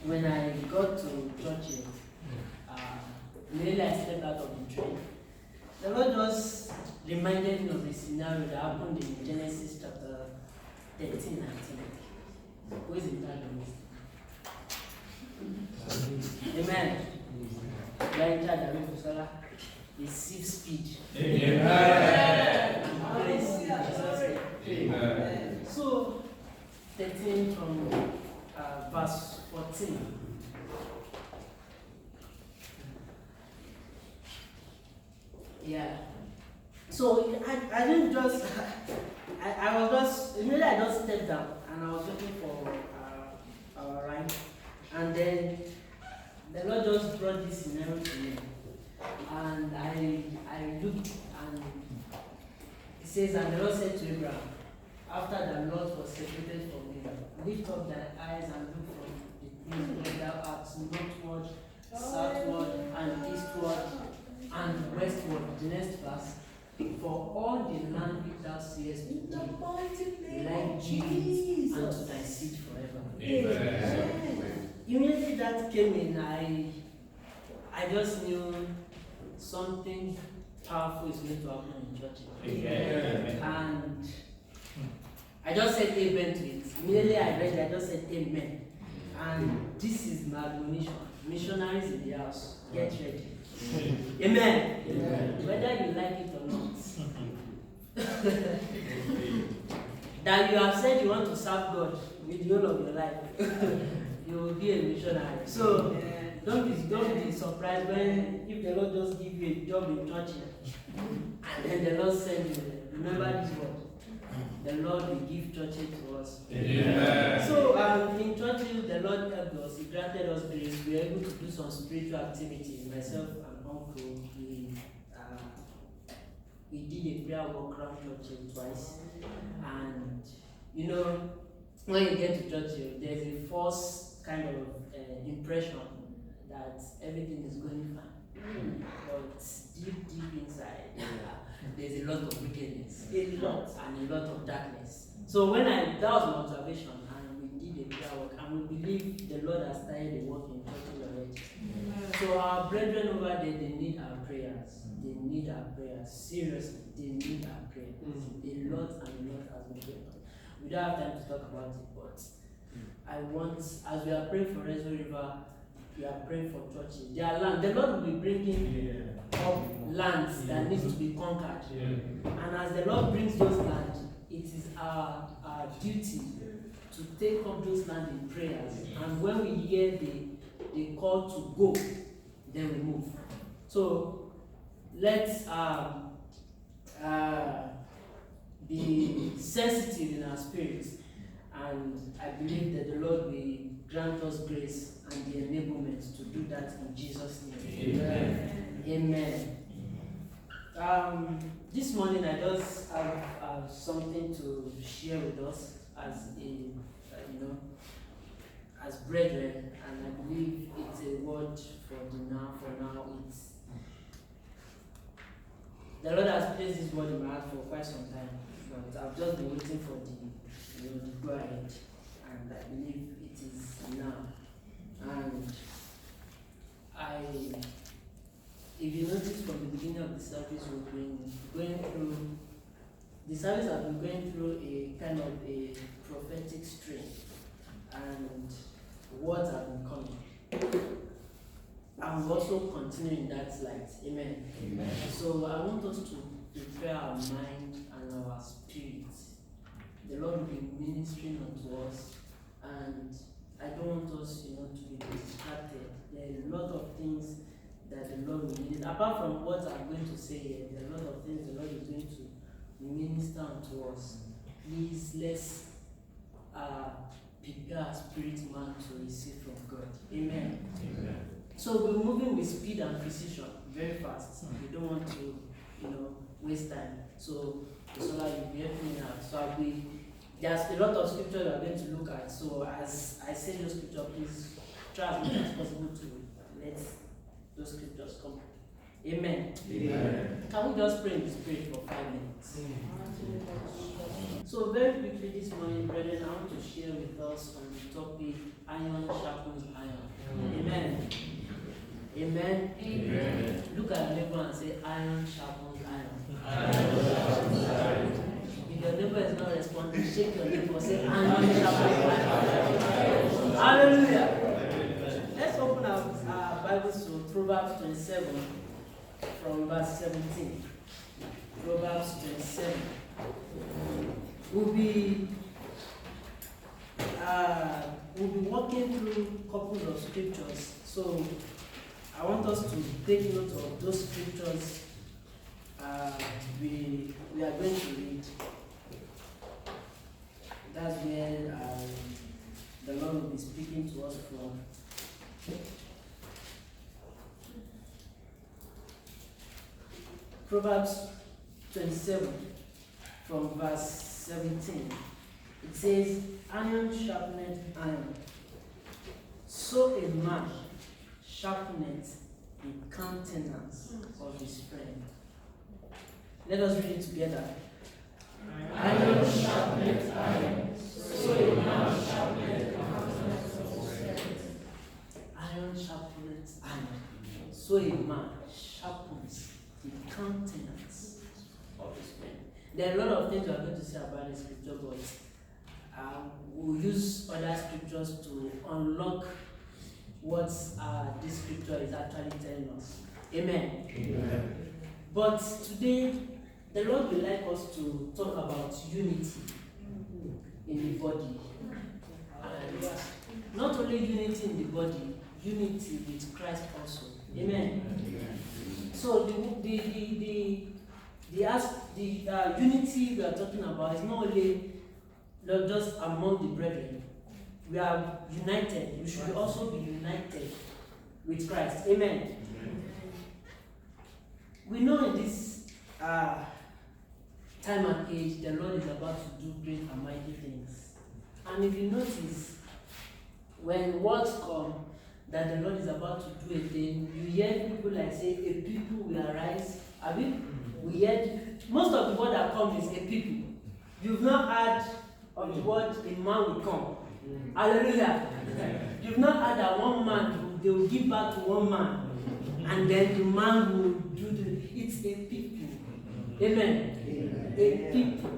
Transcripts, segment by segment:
When I got to church, immediately I stepped out of the train. The Lord just reminded me of a scenario that happened in Genesis chapter 13, I think. Who is in charge of this? Amen. You are in charge of it, receive speed. Amen. Amen. So, 13 from verse 14. Yeah. So I didn't just I was just immediately I just stepped down and I was looking for our ride, and then the Lord just brought this scenario to me, and I looked, and it says, and the Lord said to Abraham, after the Lord was separated from him, lift up thy eyes and look from the things where thou art, northward, southward, and eastward, and westward. The next verse. For all the land which thou seest today, like Jesus, and to thy seed forever. Amen. Immediately that came in, I just knew something powerful is going to happen in church. Amen. And I just said amen to it. Immediately I read it, I just said amen. And this is my admonition. Missionaries in the house, get ready. Amen. Amen. Whether you like it or not. That you have said you want to serve God with the whole of your life. You will be a missionary. So don't be surprised when if the Lord just give you a job in church and then the Lord send you. Remember this word. The Lord will give churches to us. Amen. So in churches, the Lord helped us. He granted us grace. We were able to do some spiritual activities. Myself and uncle, we did a prayer walk around church twice. And you know, when you get to church, there's a false kind of impression that everything is going fine. But deep inside, there's a lot of wickedness, and a lot of darkness. So that was my observation, and we did a prayer work, and we believe the Lord has started the work in churches already. So our brethren over there, they need our prayers. They need our prayers. Seriously, they need our prayers. A lot has been going on. We don't have time to talk about it, but I want, as we are praying for Reservoir River, we are praying for churches. Their land, the Lord will be bringing up lands that needs to be conquered. And as the Lord brings those lands, it is our duty to take up those lands in prayers. And when we hear the call to go, then we move. So let's be sensitive in our spirits, and I believe that the Lord will grant us grace and the enablement to do that in Jesus' name. Amen. Amen. This morning I just have something to share with us as as brethren, and I believe it's a word for now. It's the Lord has placed this word in my heart for quite some time, but I've just been waiting for the go ahead, and I believe it is now. And if you notice from the beginning of the service, we've been going through, the service has been going through a kind of a prophetic stream, and words have been coming. And we also continue in that light. Amen. Amen. So I want us to prepare our mind and our spirit. The Lord will be ministering unto us, and I don't want us, to be distracted. There are a lot of things that the Lord will need. Apart from what I'm going to say here, there are a lot of things the Lord is going to minister unto us. Please, let's prepare our spirit man to receive from God. Amen. Amen. So we're moving with speed and precision, very fast. We don't want to, waste time. So Sola, you'll be helping me out. So there's a lot of scripture we're going to look at. So as I say those scriptures, please try as much as possible to let those scriptures come. Amen. Amen. Can we just pray in the spirit for 5 minutes? So very quickly this morning, brethren, I want to share with us on the topic, iron sharpens iron. Amen. Amen. Amen. Look at your neighbor and say, iron sharpens iron. Iron sharpens iron. If your neighbor is not responding, shake your neighbor, say, iron sharpens iron. Hallelujah. Let's open our Bibles to Proverbs 27 from verse 17. Proverbs 27. We'll be walking through a couple of scriptures. So I want us to take note of those scriptures we are going to read. That's where the Lord will be speaking to us from. Proverbs 27 from verse 17. It says, iron sharpeneth iron, so a man sharpeneth the countenance of his friend. Let us read it together. Iron sharpeneth iron, so a man sharpeneth the countenance of his friend. Iron sharpeneth iron, so a man sharpens the countenance of his friend. There are a lot of things we are going to say about the scripture, but we'll use other scriptures to unlock what this scripture is actually telling us. Amen. Amen. But today, the Lord would like us to talk about unity in the body. And not only unity in the body, unity with Christ also. Amen. Amen. So the unity we are talking about is not only just among the brethren. We are united. We should also be united with Christ. Amen. We know in this time and age, the Lord is about to do great and mighty things. And if you notice, when words come that the Lord is about to do a thing, you hear people like say, a people will arise. I mean, we hear most of the word that comes is a people. You've not heard of the word a man will come. Hallelujah. You've not heard that one man, they will give back to one man, and then the man will do it's a people. Amen. A people.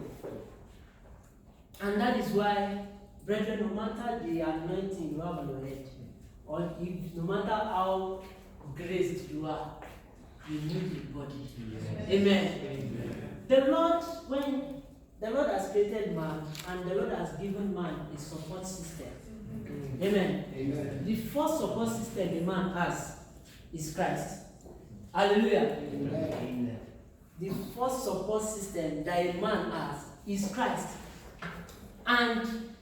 And that is why, brethren, no matter the anointing you have on your head, or if no matter how graced you are, you need the body. Amen. The Lord, when the Lord has created man, and the Lord has given man a support system. Amen. Amen. The first support system a man has is Christ. Hallelujah. Amen. The first support system that a man has is Christ. And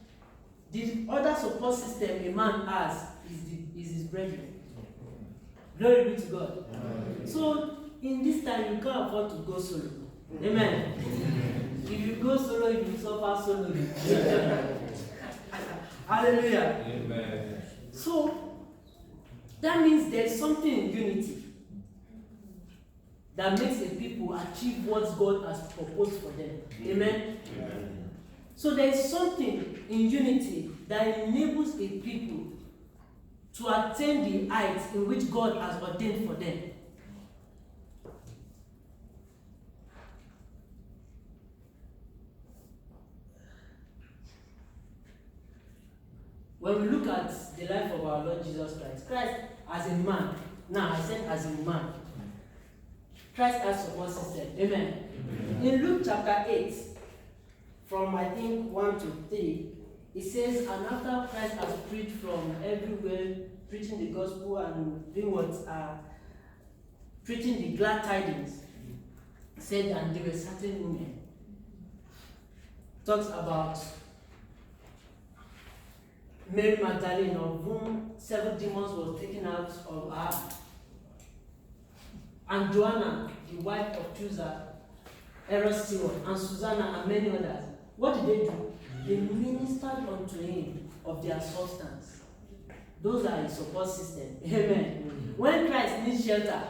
the other support system a man has is his brethren. Glory be to God. Amen. So in this time you can't afford to go solo. Amen. If you go solo, you will suffer solo. Hallelujah. Amen. So that means there's something in unity that makes a people achieve what God has proposed for them. Amen. Amen. So there is something in unity that enables a people to attain the heights in which God has ordained for them. When we look at the life of our Lord Jesus Christ, Christ as a man, now I said as a man, Christ has support system. Amen. In Luke chapter 8, from I think 1 to 3, it says, and after Christ has preached from everywhere, preaching the gospel and doing what? Preaching the glad tidings, it said, and there were certain women. Talks about Mary Magdalene, of whom 7 demons was taken out of her, and Joanna, the wife of Chusa, Herod's steward, and Susanna, and many others. What did they do? They ministered unto him of their substance. Those are his support system. Amen. When Christ needs shelter,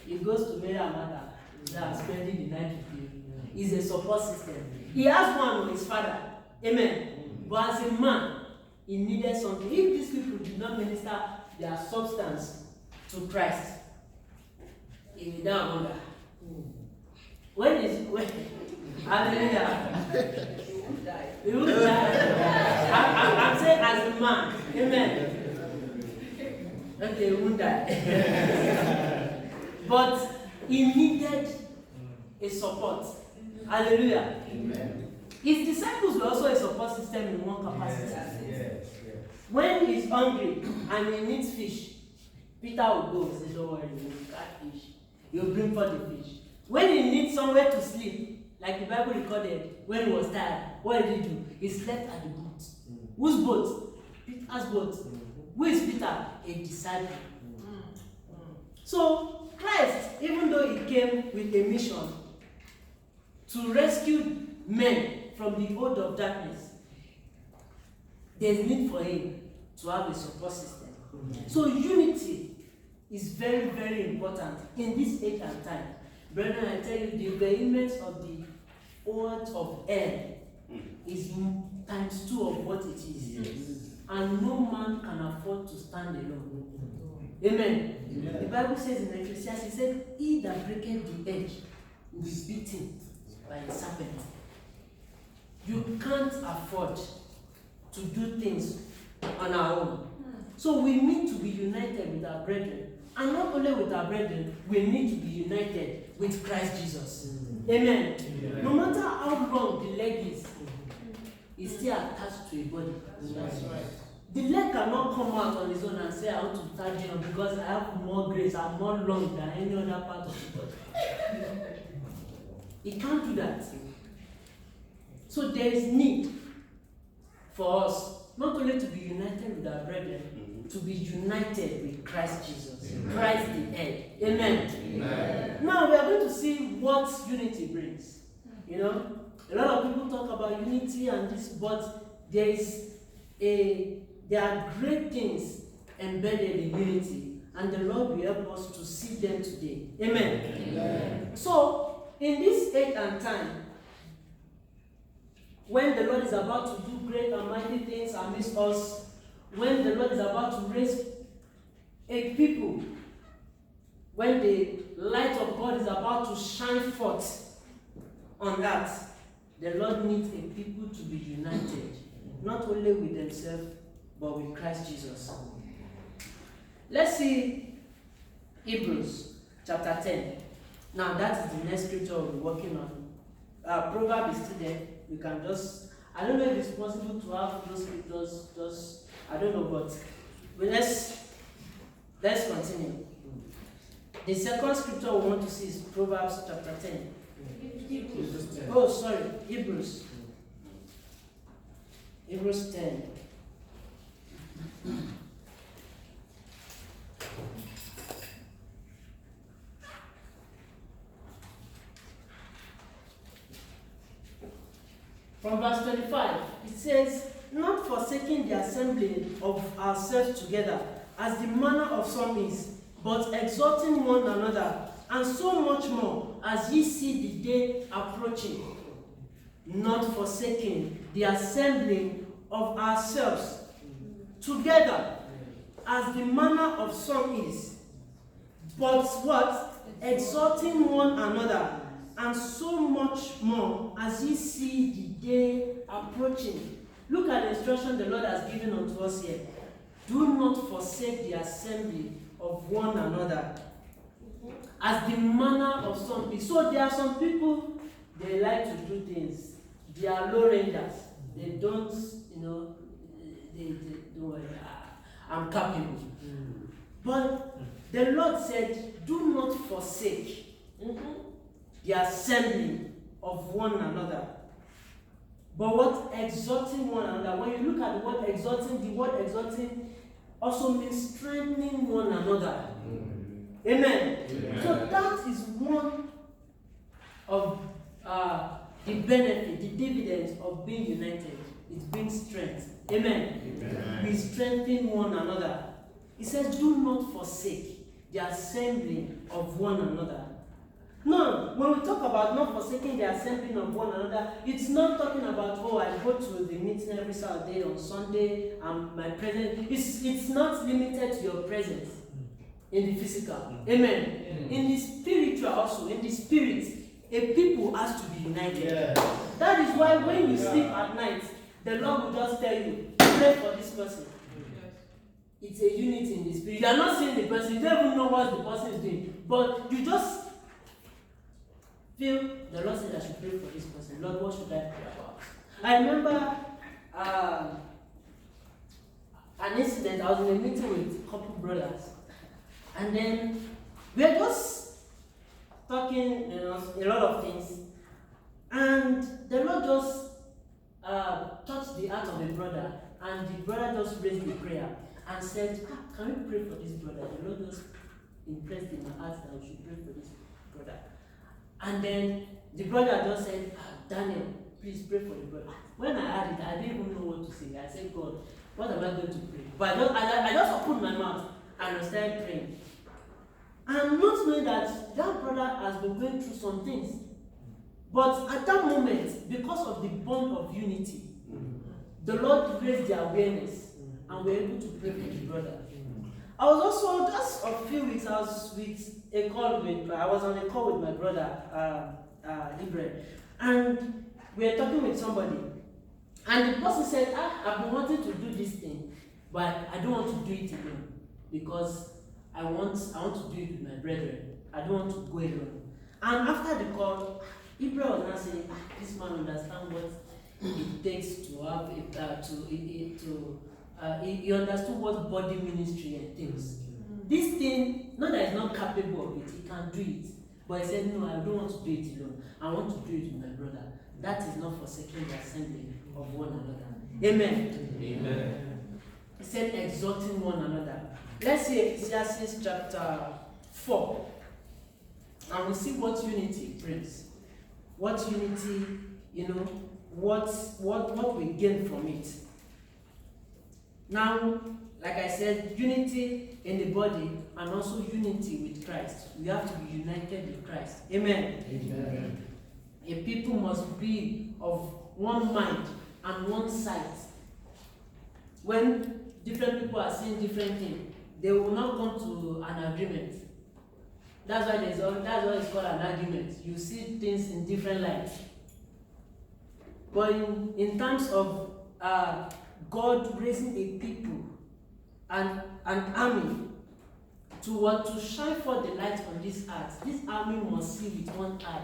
he goes to Mary and Martha, they are spending the night with you. He's a support system. He has one with his father. Amen. But as a man, he needed something. If these people did not minister their substance to Christ, he will die of hunger. Hallelujah. He won't die. I'm saying as a man. Amen. Okay, he won't die. But he needed a support. Hallelujah. Amen. His disciples were also a support system in one capacity. Yes. When he's hungry and he needs fish, Peter will go and say, don't worry, we'll catch fish. He'll bring for the fish. When he needs somewhere to sleep, like the Bible recorded, when he was tired, what did he do? He slept at the boat. Whose boat? Peter's boat. Who is Peter? A disciple. So, Christ, even though he came with a mission to rescue men from the hold of darkness, there's need for him to have a support system. So unity is very, very important in this age and time. Brethren, I tell you, the vehemence of the word of hell is times 2 of what it is. Yes. And no man can afford to stand alone. Amen. Amen. The Bible says in Ecclesiastes, it said, he that breaketh the edge will be beaten by the serpent. You can't afford to do things on our own. So we need to be united with our brethren. And not only with our brethren, we need to be united with Christ Jesus. Amen. Amen. No matter how long the leg is, it's still attached to a body. That's right. The leg cannot come out on its own and say, I want to touch him because I have more grace, I'm more long than any other part of the body. He can't do that. So there is need for us not only to be united with our brethren, to be united with Christ Jesus. Amen. Christ the head. Amen. Amen. Now we are going to see what unity brings. You know, a lot of people talk about unity and this, but there are great things embedded in unity, and the Lord will help us to see them today. Amen. Amen. So, in this age and time, when the Lord is about to do great and mighty things amidst us, when the Lord is about to raise a people, when the light of God is about to shine forth on earth, the Lord needs a people to be united, not only with themselves, but with Christ Jesus. Let's see Hebrews chapter 10. Now that is the next scripture we'll be working on. Proverbs is still there. We can just, I don't know if it's possible to have those scriptures, just, I don't know, but let's continue. The second scripture we want to see is Proverbs chapter 10. Oh, sorry, Hebrews. Hebrews 10. From verse 25, it says, not forsaking the assembling of ourselves together, as the manner of some is, but exhorting one another, and so much more, as ye see the day approaching. Not forsaking the assembling of ourselves together, as the manner of some is, but what? Exhorting one another, and so much more, as ye see the day approaching. Look at the instruction the Lord has given unto us here. Do not forsake the assembly of one another, as the manner of some people. So there are some people, they like to do things. They are low rangers. They don't, they don't worry, I'm capable. But the Lord said, do not forsake the assembly of one another. But what? Exhorting one another. When you look at the word exhorting also means strengthening one another. Amen. Amen. So that is one of the benefit, the dividends of being united. It brings strength. Amen. Amen. We strengthen one another. It says, do not forsake the the assembling of one another. No, when we talk about not forsaking the assembling of one another, it's not talking about, oh, I go to the meeting every Saturday on Sunday, and my presence. It's not limited to your presence in the physical. Amen. In the spiritual also, in the spirit, a people has to be united. Yes. That is why when you sleep at night, the Lord will just tell you, pray for this person. It's a unity in the spirit. You are not seeing the person, you don't even know what the person is doing, but you just feel the Lord said I should pray for this person. Lord, what should I pray about? I remember an incident. I was in a meeting with a couple brothers, and then we were just talking, a lot of things, and the Lord just touched the heart of a brother, and the brother just raised the prayer and said, can we pray for this brother? The Lord just impressed in my heart that we should pray for this brother. And then the brother just said, Daniel, please pray for the brother. When I heard it, I didn't even know what to say. I said, God, what am I going to pray? But I just opened my mouth and I started praying. And not knowing that that brother has been going through some things. But at that moment, because of the bond of unity, the Lord raised the awareness and we were able to pray for the brother. I was also, just a few weeks, I was on a call with my brother, Ibrahim, and we were talking with somebody, and the person said, I've been wanting to do this thing, but I don't want to do it alone, because I want to do it with my brethren. I don't want to go alone. And after the call, Ibrahim was now saying, this man understands what it takes to have he understood what body ministry entails. This thing, not that he's not capable of it, he can do it. But he said, no, I don't want to do it alone. I want to do it with my brother. That is not forsaking the assembly of one another. Amen. Amen. He said, exhorting one another. Let's see Ecclesiastes chapter 4. And we'll see what unity brings. What unity, what we gain from it. Now, like I said, unity in the body and also unity with Christ. We have to be united with Christ. Amen. Amen. A people must be of one mind and one sight. When different people are saying different things, they will not come to an agreement. That's why it's called an argument. You see things in different lights. But in terms of God raising a people and an army to shine forth the light on this earth, this army must see with one eye.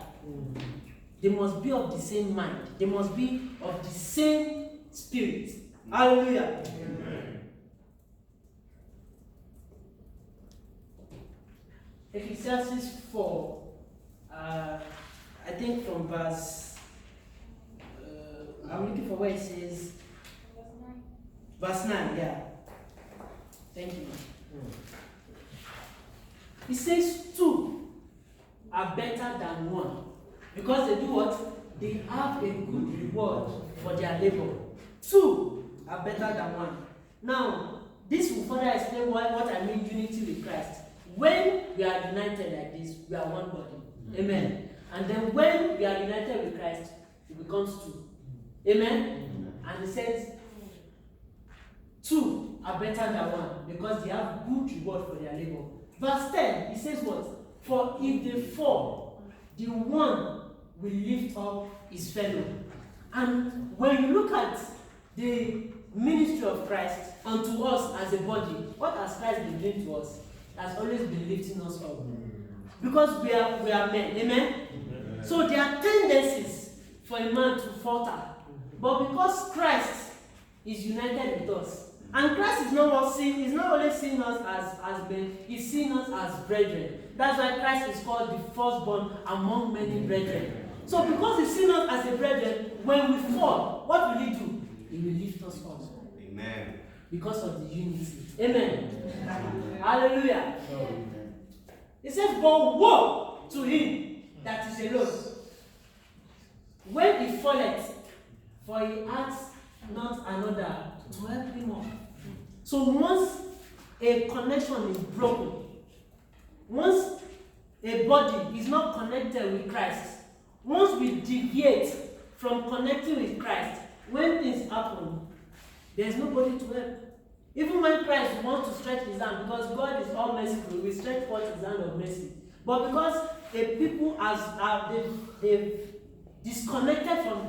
They must be of the same mind. They must be of the same spirit. Hallelujah. Amen. Ecclesiastes 4, I think from verse, I'm looking for where it says, verse 9, yeah. Thank you. It says two are better than one. Because they do what? They have a good reward for their labor. Two are better than one. Now, this will further explain what I mean unity with Christ. When we are united like this, we are one body. Amen. And then when we are united with Christ, it becomes two. Amen. And it says, two are better than one because they have good reward for their labor. Verse 10, it says what? For if they fall, the one will lift up his fellow. And when you look at the ministry of Christ unto us as a body, what has Christ been doing to us? Has always been lifting us up. Because we are men. Amen? Amen. So there are tendencies for a man to falter. But because Christ is united with us, and Christ is not only seeing us as men, he's seeing us as brethren. That's why Christ is called the firstborn among many brethren. So because he's seeing us as a brethren, when we fall, what will he do? He will lift us up. Amen. Because of the unity. Amen. Amen. Hallelujah. Amen. It says, but woe to him that is alone, when he falleth, for he asks not another to help him up. So once a connection is broken, once a body is not connected with Christ, once we deviate from connecting with Christ, when things happen, there's nobody to help. Even when Christ wants to stretch his hand, because God is all merciful, we stretch forth his hand of mercy. But because the people they've disconnected from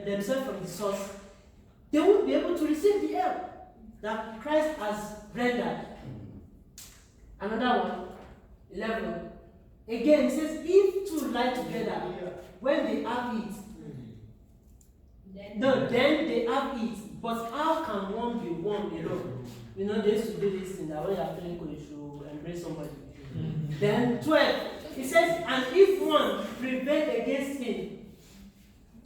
themselves from the source, they won't be able to receive the help that Christ has rendered. Another one, 11. Again, it says, if two lie together, when they have it, then they have it. But how can one be one alone? You know, they used to do this thing that when you are feeling good, you should embrace somebody. Then 12, it says, and if one prevail against him,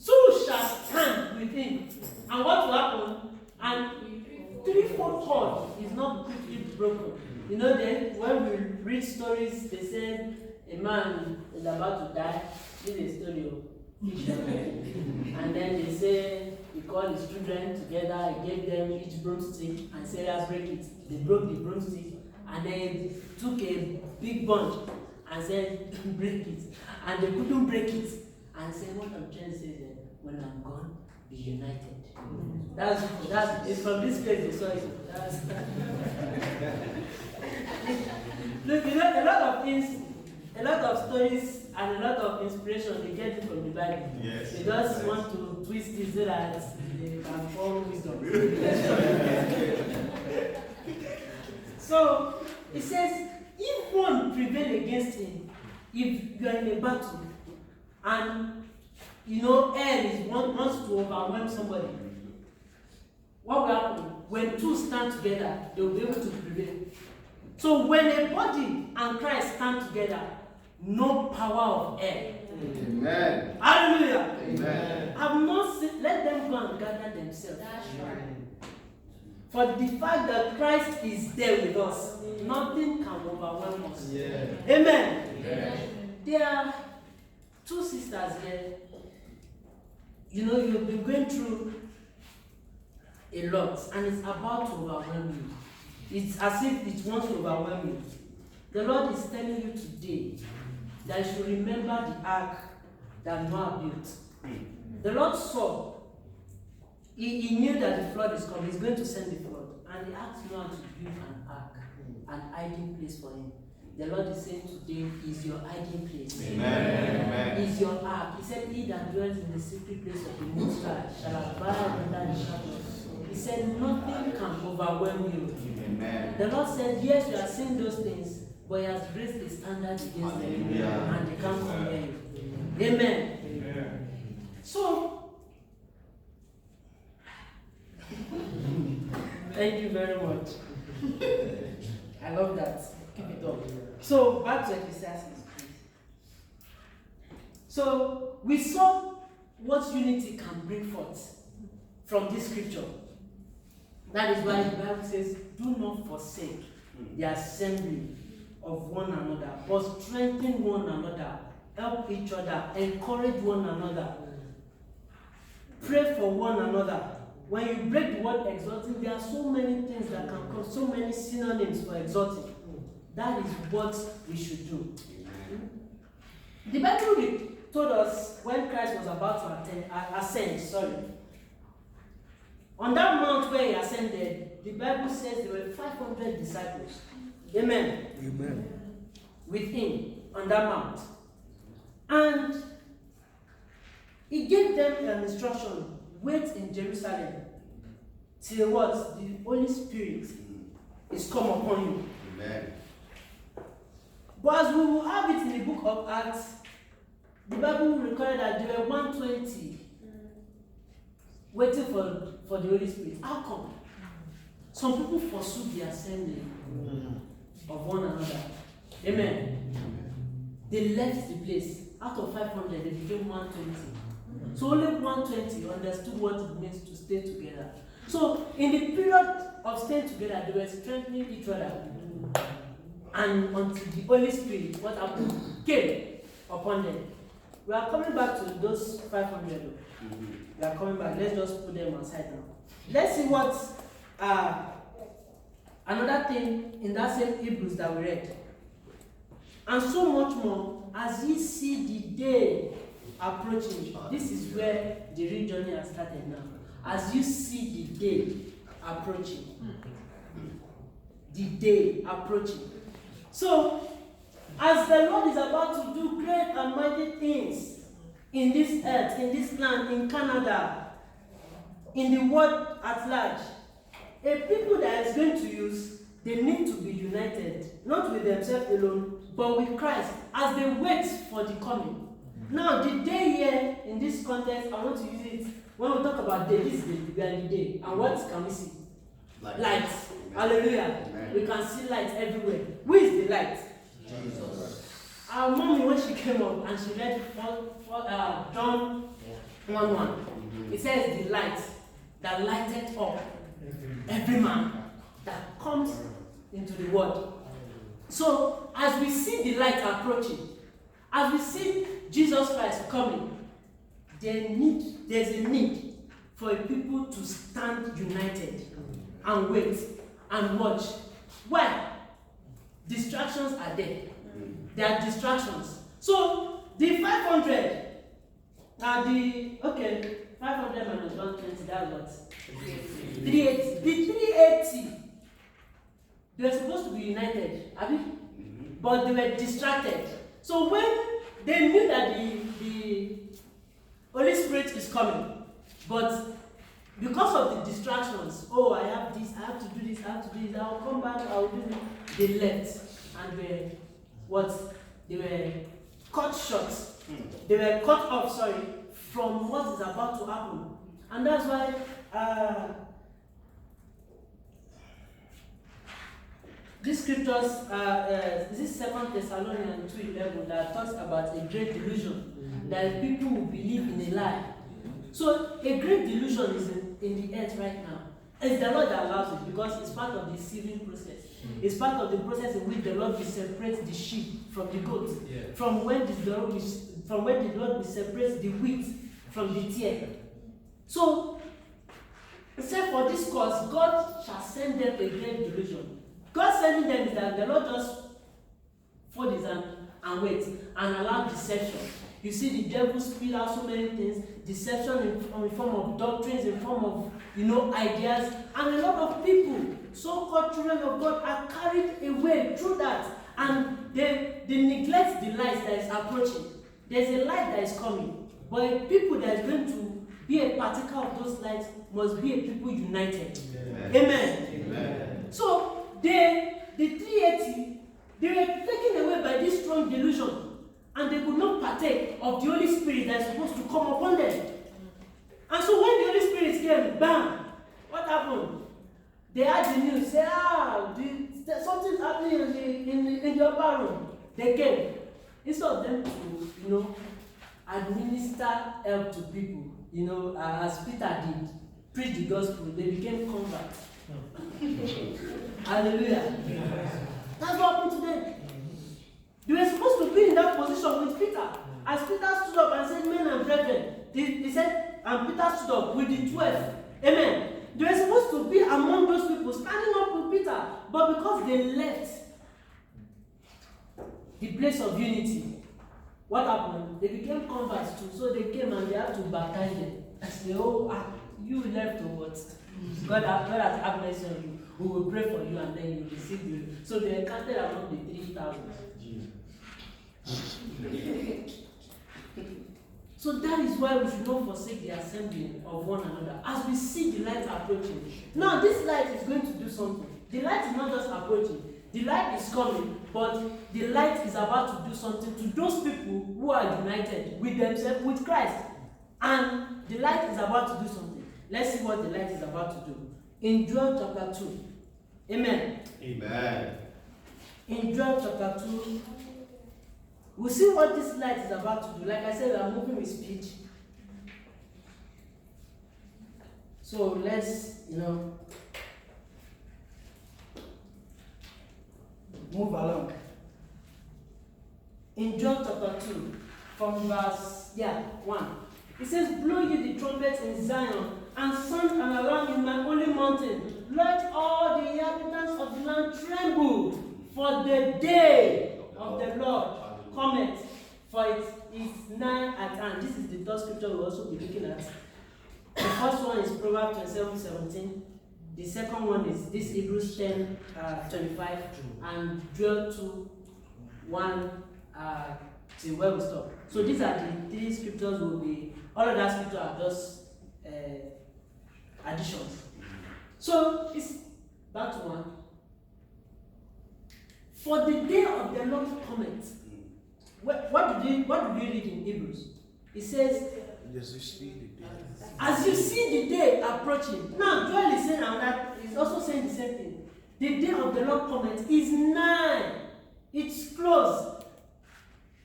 two shall stand with him. And what will happen? And threefold cord is not quickly broken. You know, then when we read stories, they said a man is about to die. This is a story of and then they say he called his children together, he gave them each broomstick and said, let's break it. They broke the broomstick and then took a big bunch and said, break it. And they couldn't break it. And said, what I'm trying to say is that when I'm gone, be united. That's it's from this place they saw it. Look, you know, a lot of things, a lot of stories and a lot of inspiration, they get it from the Bible. Yes. They just want to twist it so that they can form wisdom. So, it says, if one prevail against him, if you are in a battle, and you know hell wants to overwhelm somebody, what will happen? When two stand together, they will be able to prevail. So when a body and Christ stand together, no power of hell. Amen. Hallelujah. Amen. Have not seen, let them go and gather themselves. That's right. For the fact that Christ is there with us, nothing can overwhelm us. Yeah. Amen. Amen. There are two sisters here. You know, you've been going through a lot, and it's about to overwhelm you. It's as if it wants to overwhelm you. The Lord is telling you today that you should remember the ark that Noah built. The Lord saw, he knew that the flood is coming, he's going to send the flood. And he asked Noah to build an ark, an hiding place for him. The Lord is saying today is your hiding place. Amen. Is your ark. He said, he that dwells in the secret place of the Most High shall abide under the shadow. He said, nothing can overwhelm you. Amen. The Lord said, yes, you are seeing those things, but he has raised the standard against them, and they can't compare you. Amen. Amen. So, thank you very much. I love that. Keep it up. So, back to Ecclesiastes, please. So, we saw what unity can bring forth from this scripture. That is why the Bible says, do not forsake the assembly of one another, but strengthen one another, help each other, encourage one another, pray for one another. When you break the word exalting, there are so many things that can come, so many synonyms for exalting. That is what we should do. The Bible told us when Christ was about to ascend, on that mount where he ascended, the Bible says there were 500 disciples. Amen. Amen. With him on that mount. And he gave them an instruction, wait in Jerusalem till what? The Holy Spirit is come upon you. Amen. But as we will have it in the book of Acts, the Bible will record that there were 120 waiting for the Holy Spirit. How come? Some people forsook the assembly of one another. Amen. They left the place. Out of 500, they became 120. So only 120 understood what it means to stay together. So in the period of staying together, they were strengthening each other. And until the Holy Spirit, what happened? Came upon them. We are coming back to those 500. We are coming back. Let's just put them aside now. Let's see what another thing in that same Hebrews that we read. And so much more as ye see the day approaching. This is where the real journey has started now. As you see the day approaching. The day approaching. So, as the Lord is about to do great and mighty things in this earth, in this land, in Canada, in the world at large, a people that is going to use, they need to be united, not with themselves alone, but with Christ, as they wait for the coming. Now, the day here, in this context, I want to use it, when we talk about day, this is the day. And what can we see? Light. Hallelujah. Amen. We can see light everywhere. Who is the light? Jesus. Our mommy, when she came up and she read John 1:1, it says the light that lighted up every man that comes into the world. So, as we see the light approaching, as we see Jesus Christ coming, there's a need for a people to stand united and wait and watch. Why? Distractions are there. There are distractions. So, the 500, 500 minus 120, that's what? 380. The 380, they were supposed to be united, but they were distracted. So when they knew that the Holy Spirit is coming, but because of the distractions, I have this, I have to do this, I have to do this, I will come back, I will do this, they left and they were cut short. They were cut off, from what is about to happen. And that's why these scriptures, this 2 Thessalonians 2:11 that talks about a great delusion, that people will believe in a lie. So a great delusion is in the earth right now. It's the Lord that allows it because it's part of the sealing process. It's part of the process in which the Lord will separate the sheep from the goats. From when the Lord will separate the wheat from the tare. So, except for this cause, God shall send them a great delusion. God sending them is that the Lord just fold his hand and wait and allow deception. You see, the devil spit out so many things, deception in form of doctrines, in form of ideas, and a lot of people, so-called children of God, are carried away through that, and they neglect the light that is approaching. There's a light that is coming, but a people that is going to be a partaker of those lights must be a people united. Amen. Amen. So the 380, they were taken away by this strong delusion. And they could not partake of the Holy Spirit that is supposed to come upon them. And so when the Holy Spirit came, bam, what happened? They had the news, say, something's happening in the upper room. They came. Instead of them to, administer help to people, as Peter did, preach the gospel, they became converts. Hallelujah. That's what happened to them. They were supposed to be in that position with Peter. As Peter stood up and said, men and brethren, he said, and Peter stood up with the 12. Amen. They were supposed to be among those people, standing up with Peter. But because they left the place of unity, what happened? They became converts too. So they came and they had to baptize them. I said, you left or what? God has had mercy on you. We will pray for you and then you will receive you. So they were counted among the 3,000. So that is why we should not forsake the assembly of one another as we see the light approaching. Now this light is going to do something. The light is not just approaching. The light is coming, but the light is about to do something to those people who are united with themselves, with Christ. And the light is about to do something. Let's see what the light is about to do. In Joel chapter 2. Amen. Amen. In Joel chapter 2, we'll see what this light is about to do. Like I said, I'm moving with speed. So let's, move along. In Joel chapter 2, from verse 1, it says, blow ye the trumpet in Zion, and sound an alarm in my holy mountain. Let all the inhabitants of the land tremble, for the day of the Lord cometh, for it is nigh at hand. This is the third scripture we'll also be looking at. The first one is Proverbs 27:17. The second one is this Hebrews 10:25 and Joel 2:1 till where we stop. So these are the three scriptures will be, all of that scripture are just additions. So it's back to one. For the day of the Lord cometh. What do we read in Hebrews? It says, as you see the day approaching. Now Joel is saying that he's also saying the same thing. The day of the Lord cometh is nigh. It's close.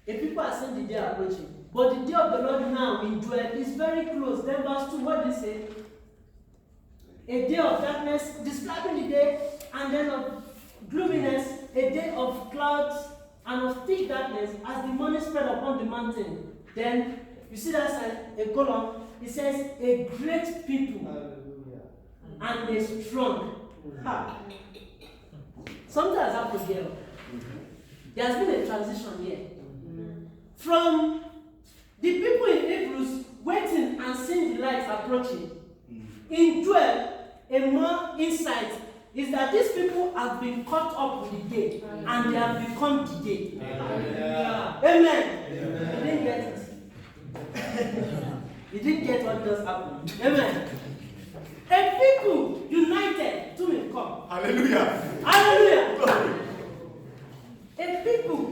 The people are saying the day approaching. But the day of the Lord now in Joel is very close. Then verse 2, what do you say? A day of darkness, describing the day, and then of gloominess, a day of clouds and of thick darkness as the morning spread upon the mountain. Then you see that a column, it says a great people. Hallelujah. And a strong. Ha. Something has happened here. There has been a transition here. From the people in Hebrews waiting and seeing the light approaching. In Joel, a more insight is that these people have been caught up with the day and they have become the day. Amen. Amen. You didn't get it. You didn't get what just happened. Amen. A people united to me, come. Hallelujah. Hallelujah. A people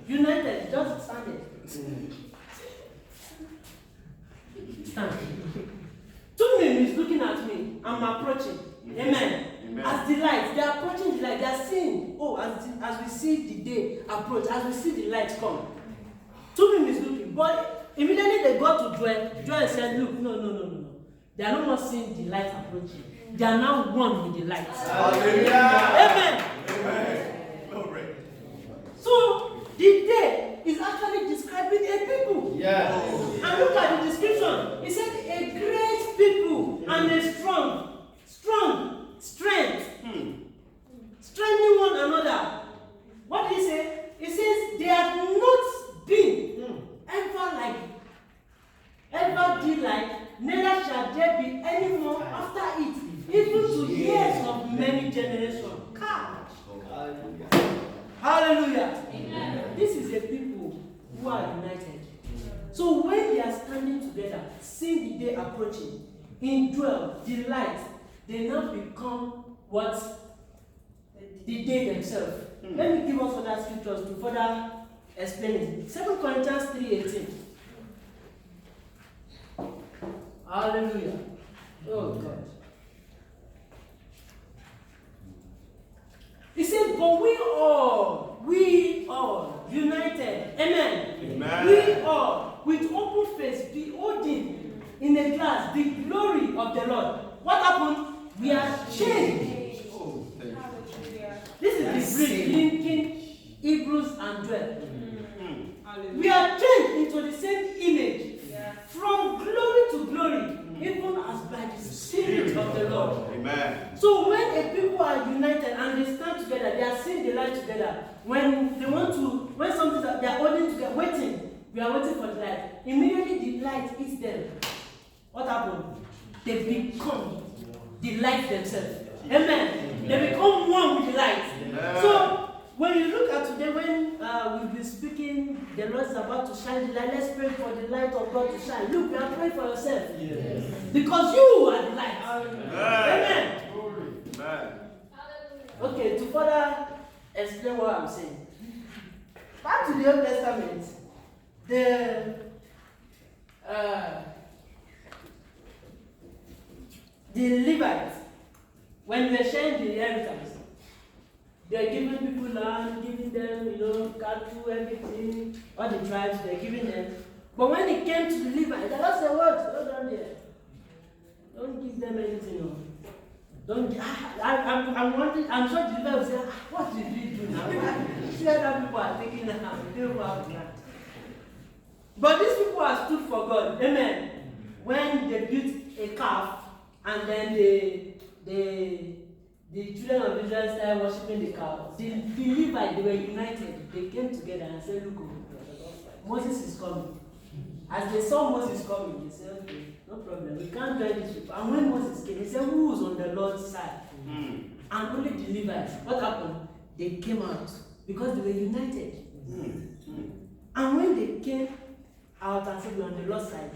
united, just stand it. Stand. Two men is looking at me. I'm approaching. Amen. Amen. As the light, they are approaching the light. They are seeing. Oh, as we see the day approach, as we see the light come. Two men is looking, but immediately they got to Joel. Joel said, "Look, no. They are no more seeing the light approaching. They are now one with the light." Hallelujah. Amen. Amen. Glory. So the day is actually describing a people. Yes. And look at the description. It said a great people and a strong strength. Strengthening one another. What did he say? It says they have not been ever be like, neither shall there be any more after it, even to years of many generations. Hallelujah. Amen. This is a people who are united. So when they are standing together, seeing the day approaching, in Joel, the light, they now become what? The day themselves. Let me give us other scriptures to further explain it. 2 Corinthians 3:18. Hallelujah. Oh God. He said, but we all united. Amen. Amen. We all with open face beholding in a glass the glory of the Lord. What happened? We are changed. Oh, thank you. This is the bridge linking Hebrews and Joel. We are changed into the same image from glory to glory, even as by the Spirit of the Lord. Amen. So when a people are united and they stand together, they are seeing the light together. When they want to, when something that they are holding together, we are waiting for the light. Immediately the light hits them. What happened? They become the light themselves. Amen. They become one with the light. Amen. So when you look at today, when we'll be speaking, the Lord is about to shine the light. Let's pray for the light of God to shine. Look, you are praying for yourself. Yes. Because you are the light. Amen. Amen. Okay, to further explain what I'm saying. Back to the Old Testament, the Levites, when they were sharing the inheritance, they're giving people land, giving them, cattle, everything, all the tribes, they're giving them. But when it came to the Levites, the Lord said, what? Hold on there. Don't give them anything. Don't. I'm wondering. I'm sure the Lord will say, what did we do now? See how people are taking the house. They don't have land. But these people have stood for God. Amen. When they built a calf and then they the children of Israel started worshiping the cow. The Levites, they were united. They came together and said, look, Moses is coming. As they saw Moses coming, they said, okay, no problem, we can't join these people. And when Moses came, he said, who was on the Lord's side? And only the Levites. What happened? They came out because they were united. And when they came out and said, we're on the Lord's side,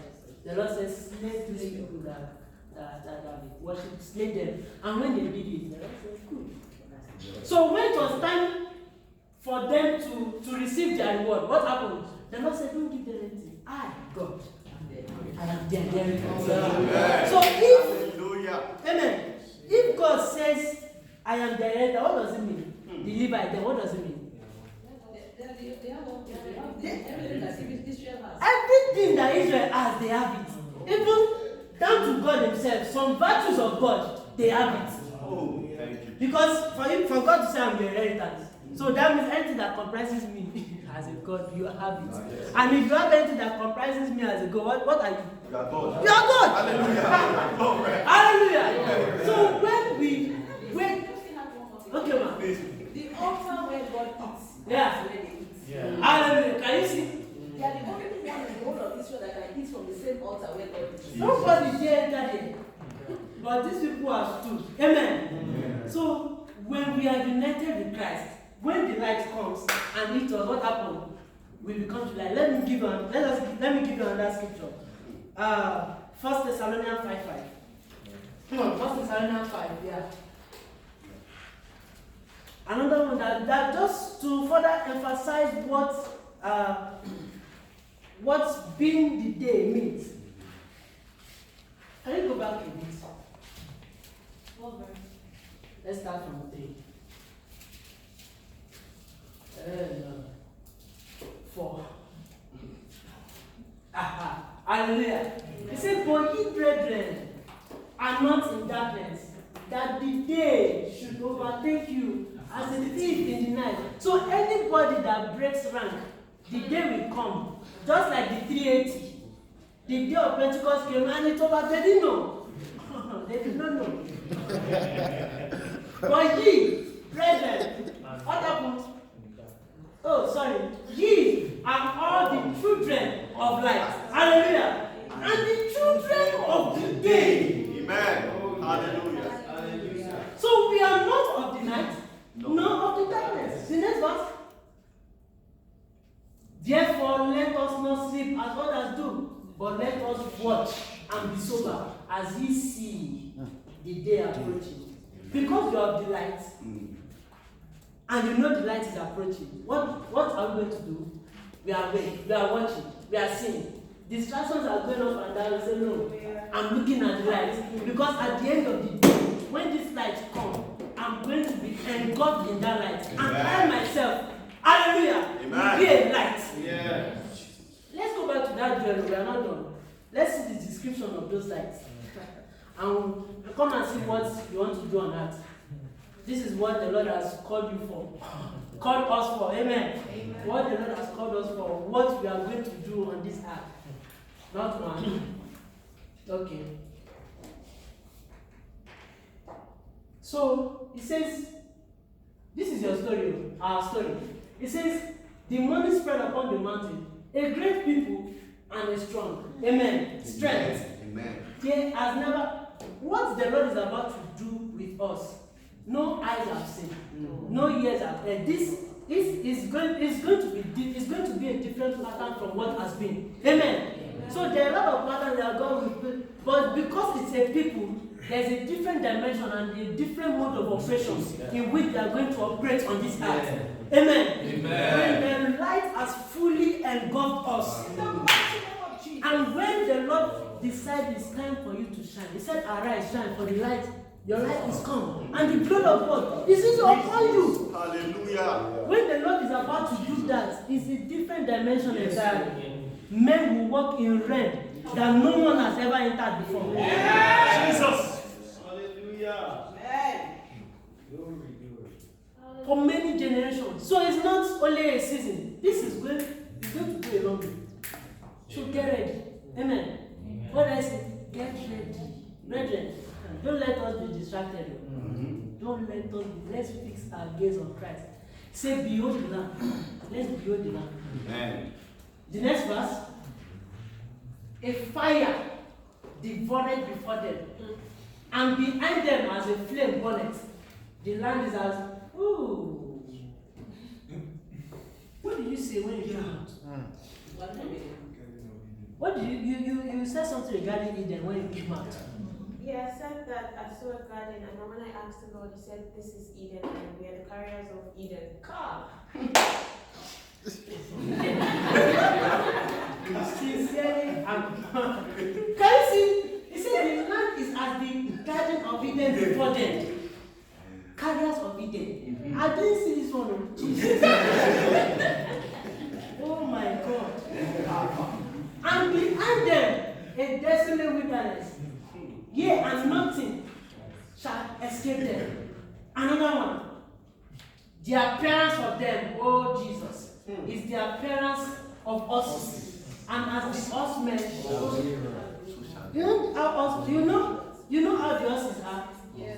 the Lord says, slay these people that worship, slay them. And when they did it, the Lord said, good. So when it was time for them to receive their reward, what happened? The Lord said, don't give them anything. I, God, I am their inheritance. So if, amen, if God says, I am their inheritance, what does it mean? The Levite, then what does it mean? Everything that Israel has, they have it. Even down to God himself, some virtues of God, they have it. Oh, thank you. Because for God to say I'm your inheritance, so that means anything that comprises me as a God, you have it. And if you have anything that comprises me as a God, what are you? You are God. You are God. Hallelujah. Hallelujah. So when okay, ma'am. The altar where God eats. Yeah. Where they eat. Yeah. Hallelujah. Can you see? They are the only one in the whole of Israel that can eat from the same altar where God eats. Nobody dare enter there. But these people are stood. Amen. So when we are united with Christ, when the light comes and hits us, what happens? We become light. Let me give you another scripture. 1 Thessalonians 5:5. Come on, 1 Thessalonians 5, yeah. Another one that just to further emphasize what's being the day means. Can you go back a bit? Let's start from 3. 4. Hallelujah. He said, for ye brethren are not in darkness, that the day should overtake you as a thief in the night. So anybody that breaks rank, the day will come. Just like the 380. The day of Pentecost came and it over. They didn't know. They did not know. But ye, brethren, what happened? Oh, sorry. Ye are all the children of light. Hallelujah. And the children of the day. Amen. Hallelujah. Hallelujah. So we are not of the night, nor of the darkness. The next verse. Therefore, let us not sleep as others do, but let us watch and be sober as ye see the day approaching. Because you have the light, and you know the light is approaching, what are we going to do? We are awake, we are watching, we are seeing. Distractions are going up and down. We say, no, I'm looking at the light. Because at the end of the day, when this light comes, I'm going to be engulfed in that light. And I myself, hallelujah, will be a light. Yeah. Let's go back to that dwelling. We are not done. Let's see the description of those lights. And we'll come and see what you want to do on earth. This is what the Lord has called you for. Called us for. Amen. Amen. What the Lord has called us for. What we are going to do on this earth. Not one. Okay. So, it says, this is your story, our story. It says, the money spread upon the mountain, a great people and a strong. Amen. Strength. Amen. There has never, what the Lord is about to do with us, no eyes have seen, no ears have heard. This is going to be a different pattern from what has been. Amen. So there are a lot of patterns that God will put, but because it's a people, there's a different dimension and a different mode of operation in which they are going to operate on this earth. Amen. When the light has fully engulfed us, and when the Lord decides it's time for you to shine, He said, arise, shine, for the light, your light is come, and the glory of God is upon you. Hallelujah. When the Lord is about to do that, it's a different dimension entirely. Men will walk in realm that no one has ever entered before. Jesus. Hallelujah. For many generations. So it's not only a season. This is going to be a long way. So get ready. Amen. What I say? Get ready. Brethren, don't let us be distracted. Don't let us be. Let's fix our gaze on Christ. Say, behold the Lamb. Let's behold the Lamb. Amen. The next verse. A fire devoured before them, and behind them as a flame bonnet. The land is as, ooh. What did you say when you came out? What did you said something regarding Eden when you came out? Yeah, I said that I saw a garden, and when I asked the Lord, He said, "This is Eden, and we are the carriers of Eden." Sincerely, can you see? He said the land is as the garden of Eden before them. Carriers of Eden. I didn't see this one. Oh, Jesus. Oh my God. And behind them, a desolate wilderness. Yea, and nothing shall escape them. Another one. The appearance of them, oh Jesus, is the appearance of us. And as the horsemen, you know how how the horses are? Yeah.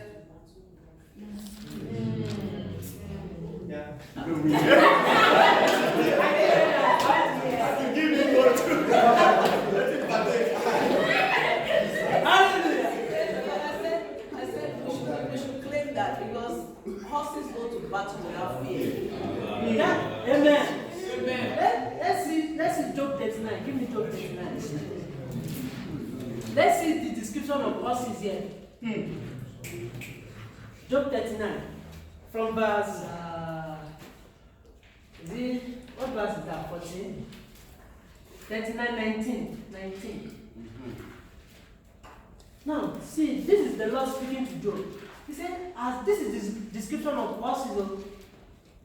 I said we should claim that because horses go to battle without fear. Yeah. Amen. Let's see Job 39. Give me Job 39. Let's see the description of horses here. Job 39. From verse what verse is that? 14? 39, 19. Now, see, this is the Lord speaking to Job. He said, as this is the description of horses,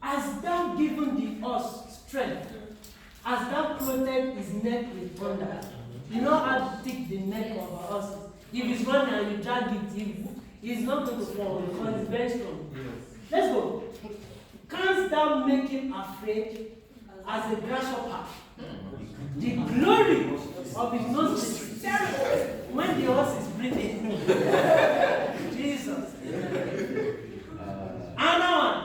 as thou given the horse strength, as thou clothed his neck with thunder. You know how thick the neck of a horse is. If it's running and you drag it, he's not going to fall because it's very strong. Let's go. Canst thou make him afraid as a grasshopper? The glory of his nose is terrible when the horse is breathing. Jesus. Another one.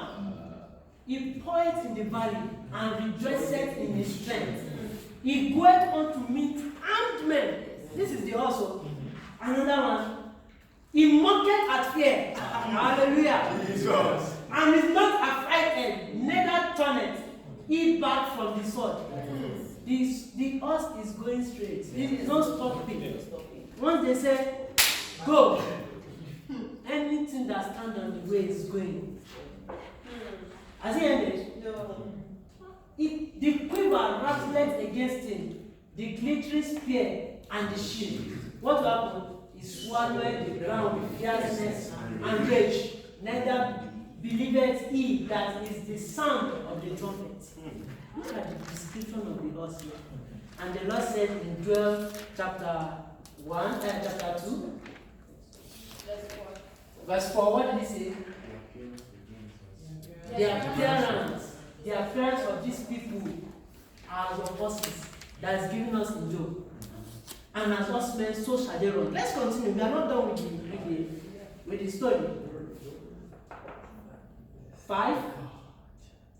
He poets in the valley and rejoiceth in his strength. He goeth on to meet armed men. This is the horse. Another one. He mocketh at fear. Hallelujah. Jesus. And is not affrighted, neither turneth he back from the sword. The horse is going straight. It is not stopping. Once they say, go, anything that stands on the way is going. Has he ended? No. The quiver rattled against him, the glittering spear and the shield. What happened? He swallowed the ground with fierceness and rage. Neither believeth he that is the sound of the trumpet. Look at the description of the horse here. And the Lord said in Joel chapter 2, verse 4, what did he say? The appearance of these people are as of horses that is given us in Job. And as horsemen, so shall they run. Let's continue. We are not done with the story. 5.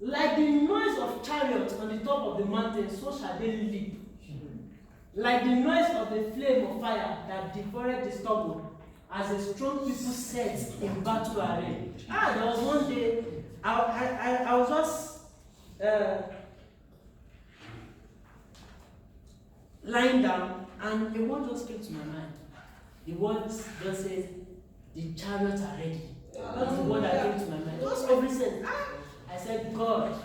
Like the noise of chariots on the top of the mountain, so shall they leap. Like the noise of the flame of fire that devoured the stubble, as a strong people set in battle array. There was one day, I was just lying down, and a word just came to my mind. The word just says, the chariots are ready. That's the word that came to my mind. Just every sense. I said, God,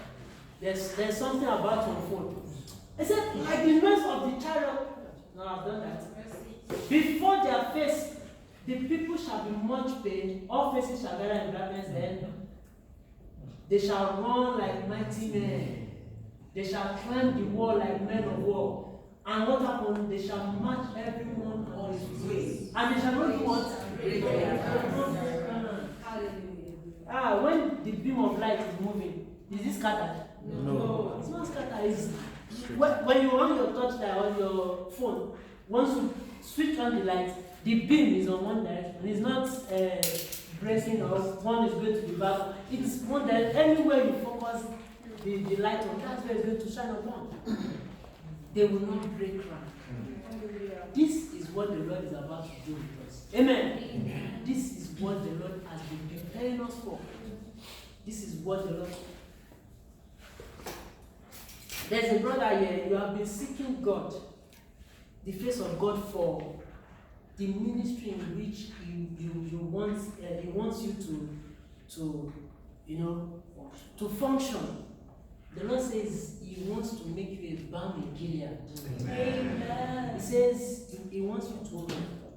there's something about your phone. I said, like the noise of the chariot. No, I've done that. Before their face, the people shall be much pain. All faces shall gather in darkness. Then they shall run like mighty men. They shall climb the wall like men of war. And what happened? They shall march everyone on his way. And they shall not do what? When the beam of light is moving, is it scattered? No. It's not scattered. It's when you on your touchlight on your phone, once you switch on the light, the beam is on one direction. It's not breaking or one is going to be bad. It's one that anywhere you focus the light on, that's where it's going to shine upon. They will not break rank. This is what the Lord is about to do with us. Amen. Amen. This is what the Lord has been preparing us for. This is what the Lord. There's a brother here, you have been seeking God, the face of God for the ministry in which he wants you to to function. The Lord says He wants to make you a balm in Gilead. Amen. He says He wants you to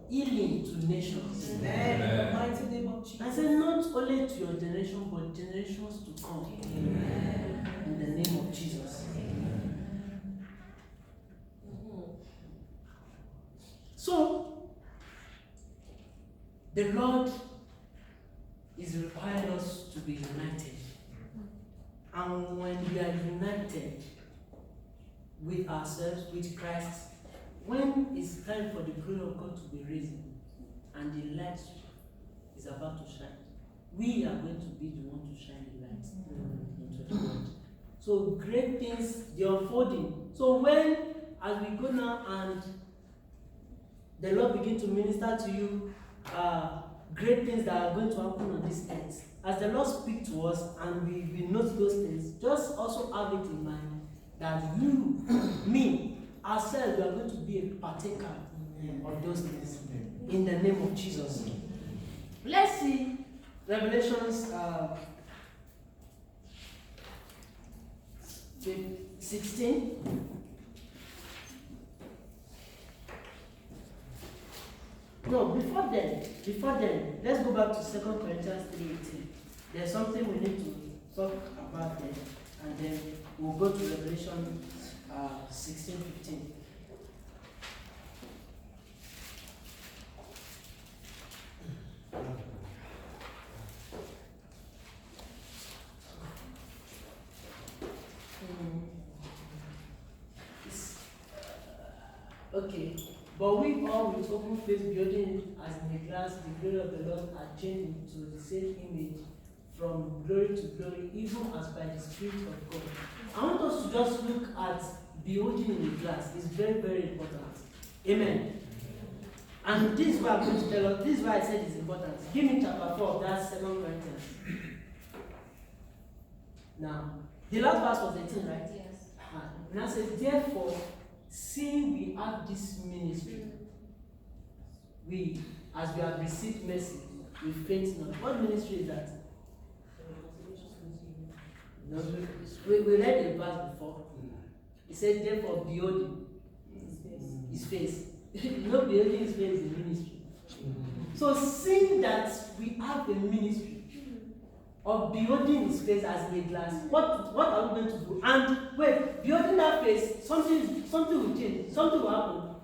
healing to nations. Amen. In the mighty name of Jesus. I said not only to your generation, but generations to come. Amen. In the name of Jesus. Amen. So, the Lord is requiring us to be united. And when we are united with ourselves, with Christ, when it's time for the glory of God to be risen and the light is about to shine, we are going to be the one to shine the light into the world. So great things, they're unfolding. So when, as we go now and the Lord begin to minister to you, great things that are going to happen on this earth, as the Lord speaks to us and we note those things, just also have it in mind that you, me, ourselves, we are going to be a partaker of those things in the name of Jesus. Let's see Revelations 16. No, before then, let's go back to 2 Corinthians 3:18. There's something we need to talk about there, and then we'll go to Revelation 16:15. Okay. But we all with open face building as in a glass, the glory of the Lord are changed into the same image from glory to glory, even as by the Spirit of God. I want us to just look at beholding in the glass. It's very, very important. Amen. And this is what I'm going to tell us. This is why I said it's important. Give me chapter 4, that's 2 Corinthians. Now, the last verse was 18, right? Yes. Now it says, therefore, seeing we have this ministry, we, as we have received mercy, we faint not. What ministry is that? No, we read the verse before. It said, therefore, beholding his face. No, beholding his face is a ministry. So, seeing that we have a ministry of beholding his face as in a glass, what are we going to do? And wait, beholding that face, something will change, something will happen.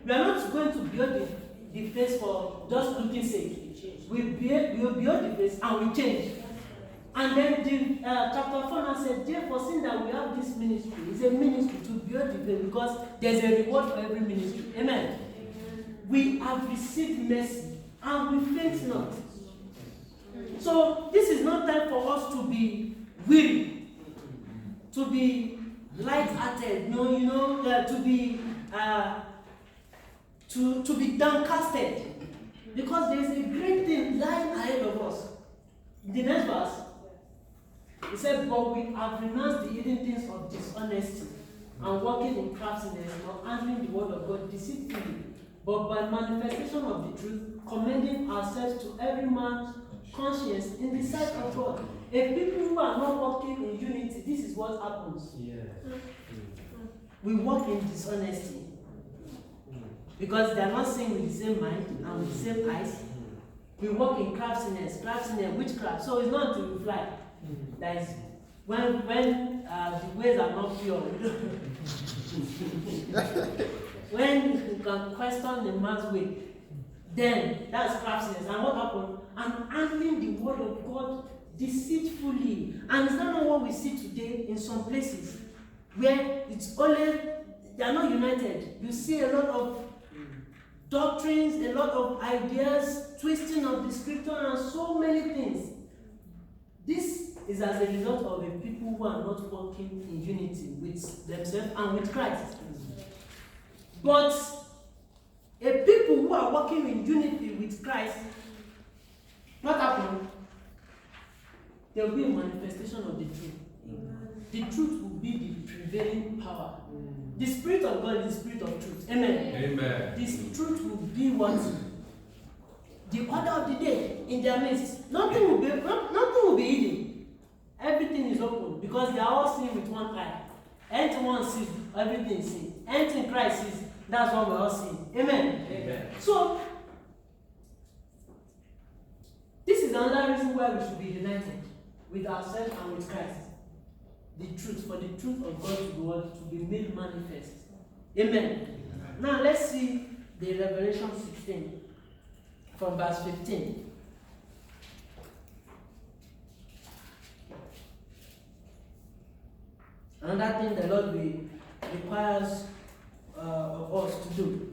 We are not going to behold the face for just looking sake. We will behold the face and we change. And then the chapter 4 now said, therefore, seeing that we have this ministry, it's a ministry to behold the face because there's a reward for every ministry. Amen. We have received mercy and we faint not. So this is not time for us to be weary, to be light-hearted, to be downcasted, because there is a great thing lying ahead of us. The next verse, it said, but we have renounced the hidden things of dishonesty and walking in craftiness, not handling the word of God deceitfully, but by manifestation of the truth, commending ourselves to every man's conscience in the sight of God. A people who are not walking in unity, this is what happens. Yeah. We walk in dishonesty because they are not seeing with the same mind and with the same eyes. We walk in craftiness, witchcraft. So it's not to fly. That is when the ways are not pure. When you can question the man's way, then that's craftiness. And what happened? And handling the word of God deceitfully. And is that not what we see today in some places where it's only they are not united? You see a lot of doctrines, a lot of ideas, twisting of the scripture, and so many things. This is as a result of a people who are not working in unity with themselves and with Christ. But a people who are working in unity with Christ, what happened? There will be a manifestation of the truth. The truth will be the prevailing power. The Spirit of God is the Spirit of truth. Amen. Amen. This truth will be what? The order of the day in their midst. Nothing will be hidden. Everything is open because they are all seeing with one eye. Anything one sees, everything is seen. Anything Christ sees, that's what we're all seeing. Amen. Amen. So, this is another reason why we should be united with ourselves and with Christ. The truth, for the truth of God to be made manifest. Amen. Now let's see the Revelation 16 from verse 15. Another thing the Lord requires of us to do.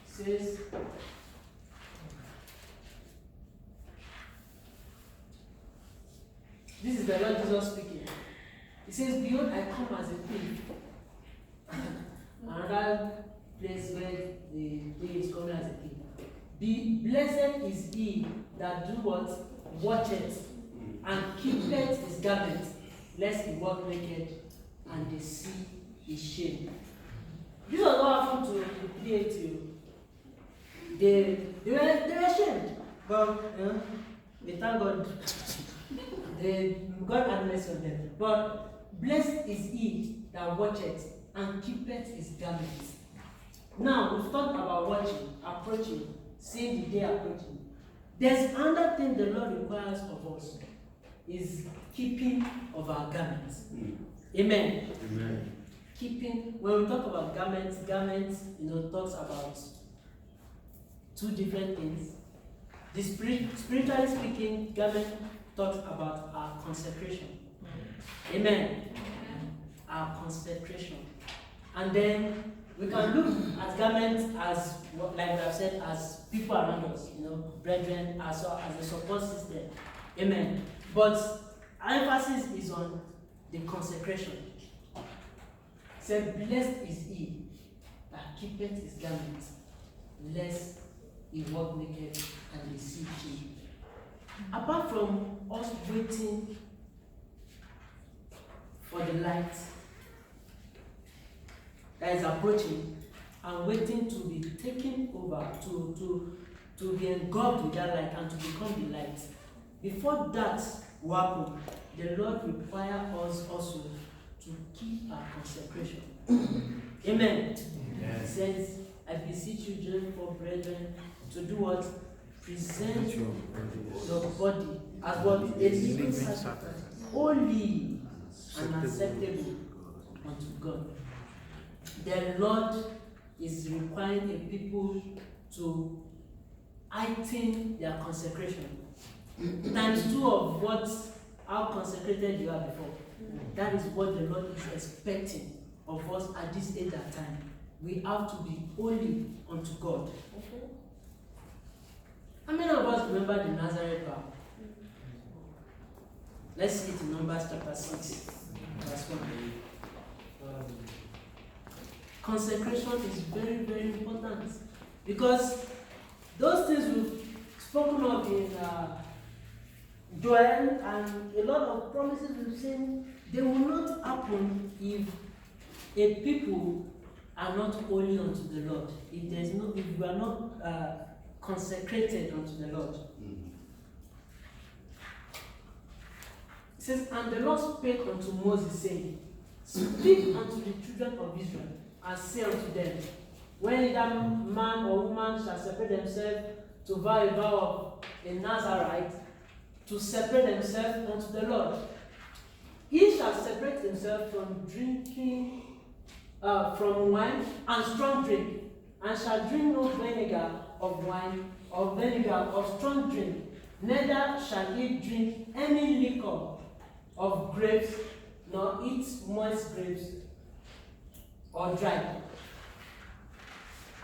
Says, this is the Lord Jesus speaking. He says, behold, I come as a thief. Another place where the thief is coming as a thief. Blessed is he that do what? Watcheth and keepeth his garment, lest he walk naked and they see his shame. This was what happened to the creative. They were ashamed, but they thank God. God had mercy on them. But blessed is he that watcheth and keepeth his garments. Now we've talked about watching, approaching, seeing the day approaching. There's another thing the Lord requires of us is keeping of our garments. Amen. Amen. Keeping. When we talk about garments, talks about two different things. The spiritually speaking, garment talks about our consecration. Amen. Our consecration. And then we can look at garments as, like we have said, as people around us, brethren, as a support system. Amen. But our emphasis is on the consecration. Said, blessed is he that keepeth his garments, lest he walk naked and deceive him. Apart from us waiting for the light that is approaching and waiting to be taken over, to be engulfed with that light and to become the light. Before that will happen, the Lord requires us also to keep our consecration. Amen. He says, I beseech you, therefore, brethren, to do what? Present your body as what? A living sacrifice, holy and acceptable unto God. The Lord is requiring a people to heighten their consecration. Times 2 of how consecrated you are before. That is what the Lord is expecting of us at this age and time. We have to be holy unto God. How many of us remember the Nazareth vow? Let's see it in Numbers chapter 6, verse 1. Consecration is very, very important because those things we've spoken of in Joel and a lot of promises we've seen, they will not happen if a people are not holy unto the Lord. If we are not consecrated unto the Lord. It says, and the Lord spake unto Moses, saying, speak unto the children of Israel, and say unto them, when either man or woman shall separate themselves to vow a vow of a Nazarite, to separate themselves unto the Lord. He shall separate himself from drinking, from wine and strong drink, and shall drink no vinegar of wine or vinegar of strong drink, neither shall he drink any liquor of grapes, nor eat moist grapes or dry.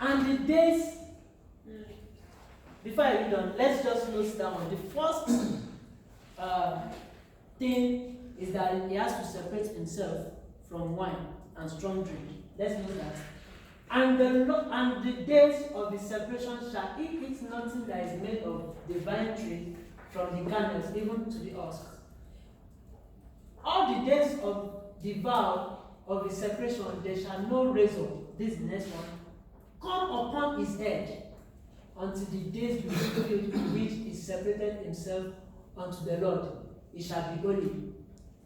And the days, before I read on, let's just note that one. The first thing is that he has to separate himself from wine and strong drink. Let's know that. And the days of the separation shall he eat nothing that is made of the vine tree from the kernels even to the husks. All the days of the vow of the separation, there shall no razor, this is the next one, come upon his head until the days be fulfilled in which he separated himself unto the Lord. He shall be holy,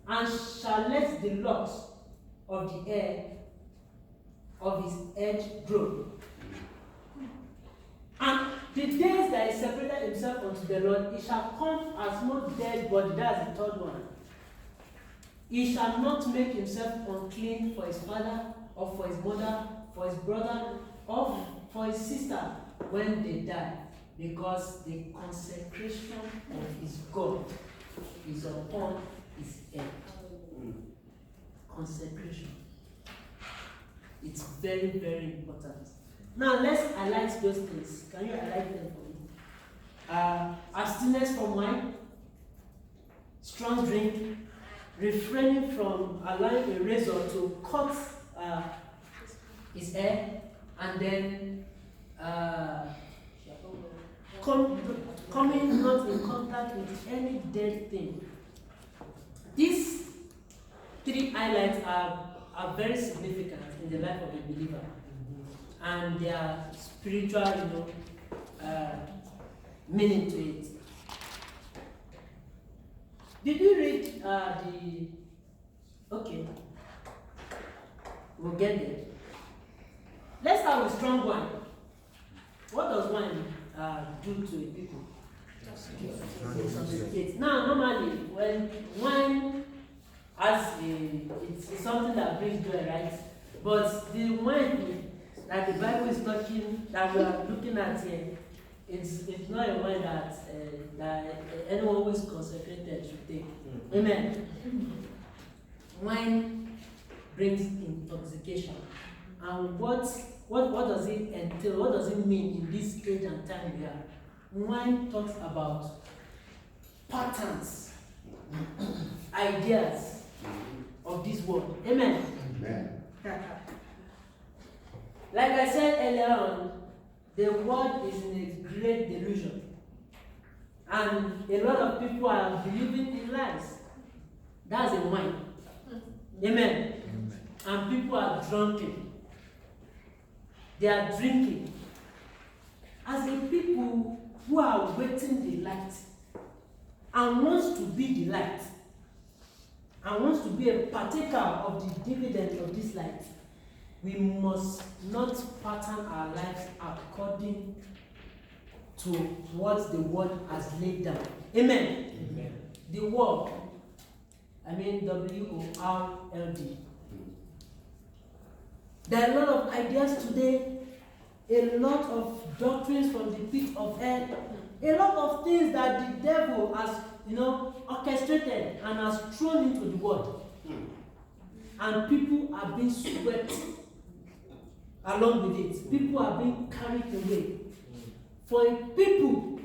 and shall let the locks of the hair of his head grow. And the days that he separated himself unto the Lord, he shall come as no dead body. That's the third one. He shall not make himself unclean for his father, or for his mother, for his brother, or for his sister when they die, because the consecration of his God is upon his head. Consecration. It's very, very important. Now let's highlight those things. Can you highlight them for me? Abstinence from wine, strong drink, refraining from allowing a razor to cut his hair, and then coming not in contact with any dead thing. These three highlights are very significant in the life of a believer, and they are spiritual, meaning to it. Did you read okay, we'll get there. Let's start with strong wine. What does wine do to a people? Now, normally, when wine has it's something that brings joy, right? But the wine that the Bible is talking, that we are looking at here, it's not a wine that anyone who is consecrated should take. Amen. Wine brings intoxication. And what does it entail? What does it mean in this age and time we are? Wine talks about patterns, ideas of this world. Amen. Amen. Like I said earlier on, the world is in a great delusion. And a lot of people are believing in lies. That's a wine. Amen. And people are drunken. They are drinking. As a people who are waiting the light and wants to be the light and wants to be a partaker of the dividend of this light, we must not pattern our lives according to what the world has laid down. Amen. Amen. The world, I mean WORLD. There are a lot of ideas today, a lot of doctrines from the pit of hell, a lot of things that the devil has, orchestrated and has thrown into the world. And people are being swept along with it. People are being carried away. For people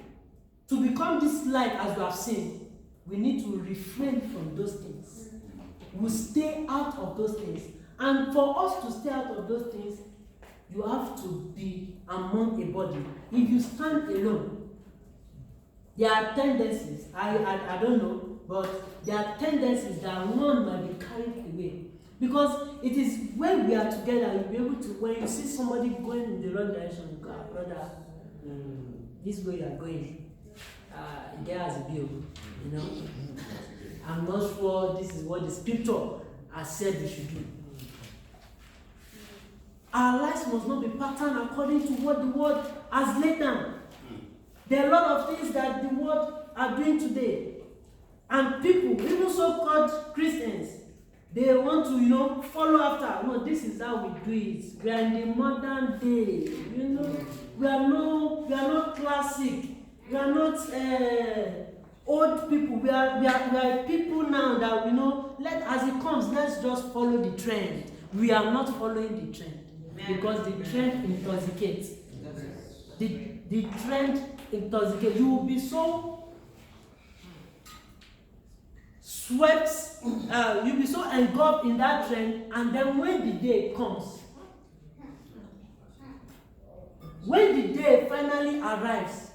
to become this light, as we have seen, we need to refrain from those things. We stay out of those things. And for us to stay out of those things, you have to be among a body. If you stand alone, there are tendencies, I don't know, but there are tendencies that one might be carried away. Because it is when we are together, you'll be able to, when you see somebody going in the wrong direction, you go, brother, this way you are going, there has a bill, I'm not sure this is what the scripture has said we should do. Our lives must not be patterned according to what the world has laid down. There are a lot of things that the world are doing today. And people, even so-called Christians, they want to, follow after. No, this is how we do it. We are in the modern day. We are not classic. We are not old people. We are people now that we know. As it comes, let's just follow the trend. We are not following the trend because the trend intoxicates. The trend intoxicates. You will be so swept. You'll be so engulfed in that trend, and then when the day comes, when the day finally arrives,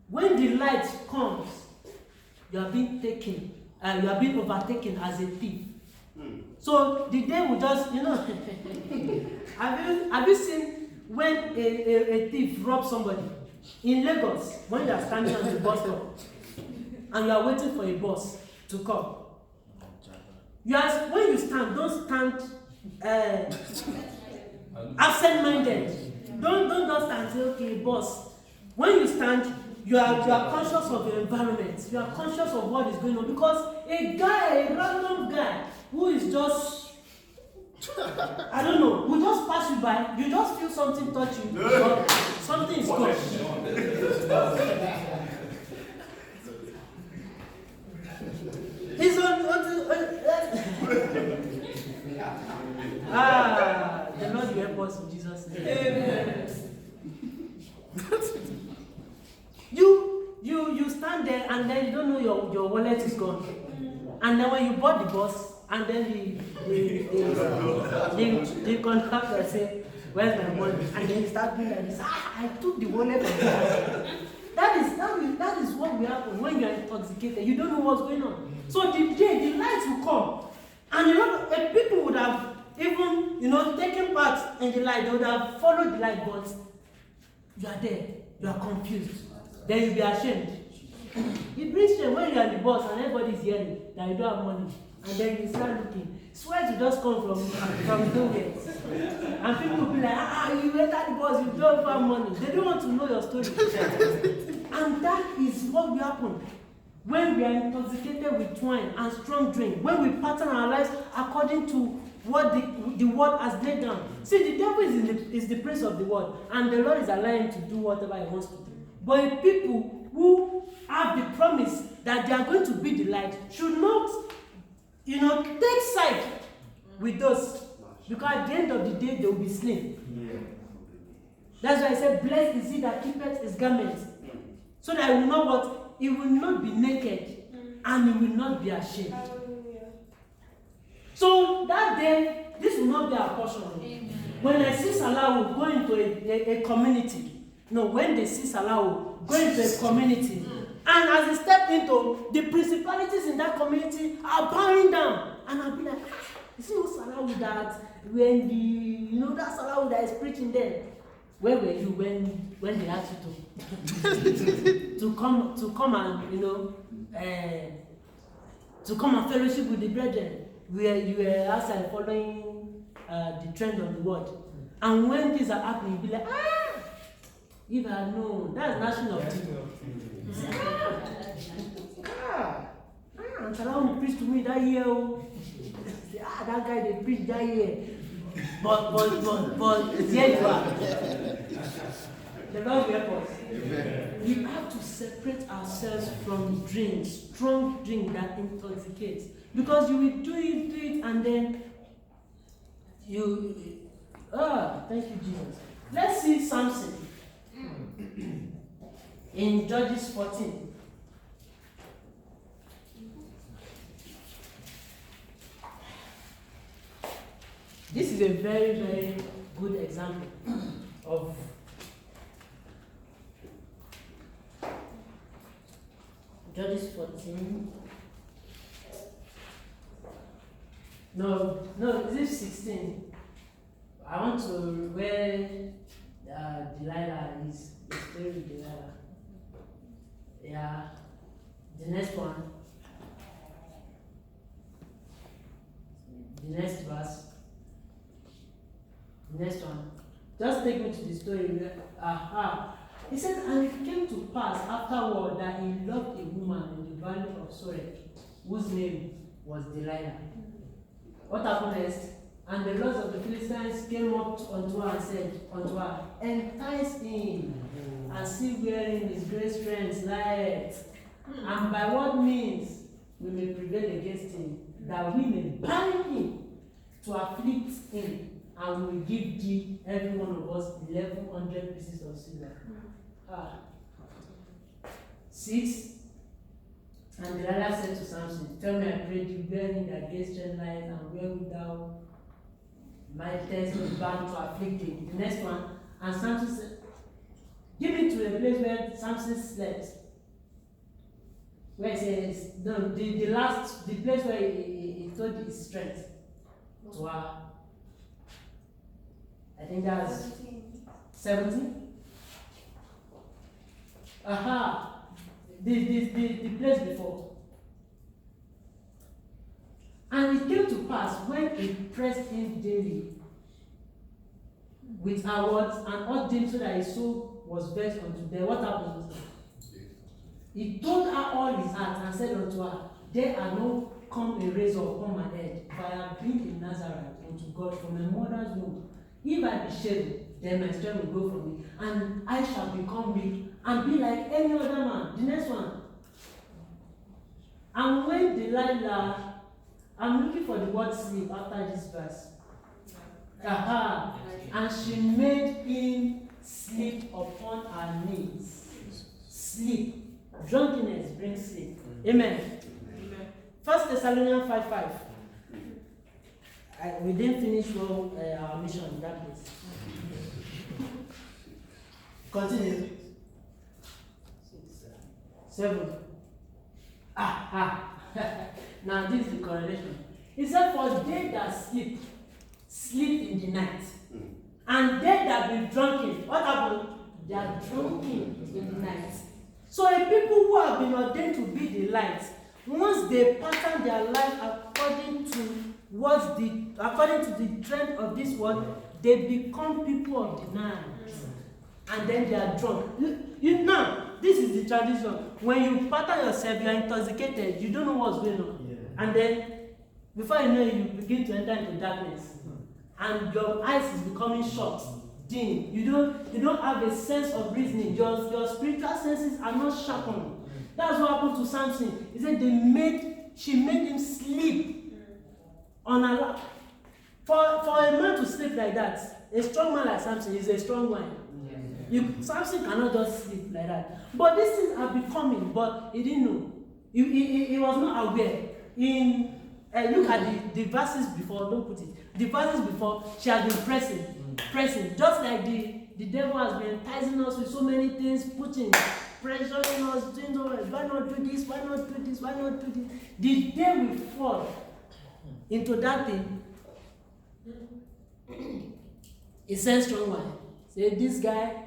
when the light comes, you are being taken, you are being overtaken as a thief. So the day will just, have you seen when a thief robs somebody? In Lagos, when you are standing on the bus stop and you are waiting for a bus to come, when you stand, don't stand absent-minded. Don't just stand and say, okay, boss. When you stand, you are conscious of your environment. You are conscious of what is going on, because a random guy who is just, I don't know, will just pass you by. You just feel something touch you, but something is good. He's on the Lord will help us in Jesus' name. Amen. You stand there and then you don't know your wallet is gone. And then when you board the bus, and then the conductor say, where's my money? And then you start doing like this. I took the wallet of the bus. That is what will happen when you are intoxicated. You don't know what's going on. So the lights will come. And if people would have even, taken part in the light, they would have followed the light, but you are there, you are confused. Then you'll be ashamed. It brings shame when you are the boss and everybody is hearing that you don't have money. And then you start looking. Sweat will just come from nowhere. And people will be like, you entered the boss, you don't have money. They don't want to know your story. And that is what will happen when we are intoxicated with wine and strong drink, when we pattern our lives according to what the word has laid down. See, the devil is the prince of the world, and the Lord is allowing him to do whatever he wants to do. But if people who have the promise that they are going to be the light should not, take side with those, because at the end of the day they will be slain. Yeah. That's why I said, blessed is he that keepeth his garments, so that he will not what? He will not be naked, and he will not be ashamed. So that day, this will not be our portion. Amen. When I see Salah will go into a community, when they see Salah will go into a community, and as they step into, the principalities in that community are bowing down, and I'll be like, you see who Salah will that when that Salah will that is preaching there. Where were you when they asked you to come and to come and fellowship with the brethren? Where you were outside following the trend of the world. And when things are happening, you'll be like, if I had known, that's national team. And Salah preached to me that year. That guy they preached that year. But here you are. The Lord will help us. We have to separate ourselves from drinks, strong drink that intoxicates. Because you will do it, and then thank you, Jesus. Let's see Samson in Judges 14. This is a very, very good example of Judges 14. No, this is 16. I want to where Delilah is. The story of Delilah. Yeah. The next one. The next verse. The next one. Just take me to the story. He said, and it came to pass afterward that he loved a woman in the valley of Sorek, whose name was Delilah. What happened next? And the lords of the Philistines came up unto her and said unto her, entice him, and see wherein his great strength lieth, and by what means we may prevail against him, that we may bind him to afflict him, and we will give thee, every one of us, 1,100 pieces of silver. 6. And Delilah said to Samson, tell me, I pray thee, wherein thy great strength lies, and where thou mightest be bound to afflict him. The next one, and Samson said, give me to a place where Samson slept. Where it says, no, the place where he told his strength to her. I think that's 17. The place before. And it came to pass when he pressed him daily with her words and urged him so that his soul was vexed unto death. What happened? He told her all his heart and said unto her, there are no come a razor upon my head, for I have been in Nazareth unto God from my mother's womb. If I be shaven, then my strength will go from me, and I shall become weak and be like any other man. The next one. And when Delilah, I'm looking for the word sleep after this verse. And she made him sleep upon her knees. Sleep. Drunkenness brings sleep. Amen. 1 Thessalonians 5:5. We didn't finish well, our mission in that place. Continue. 7. Now this is the correlation. It said, for they that sleep, sleep in the night. And they that be drunken, what happened? They are drunken in the night. So a people who have been ordained to be the light, once they pattern their life according to the trend of this world, they become people of the night. And then they are drunk. Now, this is the tradition. When you pattern yourself, you are intoxicated, you don't know what's going on. Yeah. And then, before you know it, you begin to enter into darkness. And your eyes is becoming short, dim. You don't have a sense of reasoning. Your spiritual senses are not sharpened. That's what happened to Samson. He said she made him sleep on her lap. For a man to sleep like that, a strong man like Samson is a strong man. Samson cannot just sleep like that. But these things are becoming, but he didn't know. He was not aware. Look at the verses before, don't put it. The verses before, she has been pressing. Just like the devil has been enticing us with so many things, pressuring us, doing why not do this, why not do this, why not do this. The day we fall into that thing, he said strong one. Say, this guy,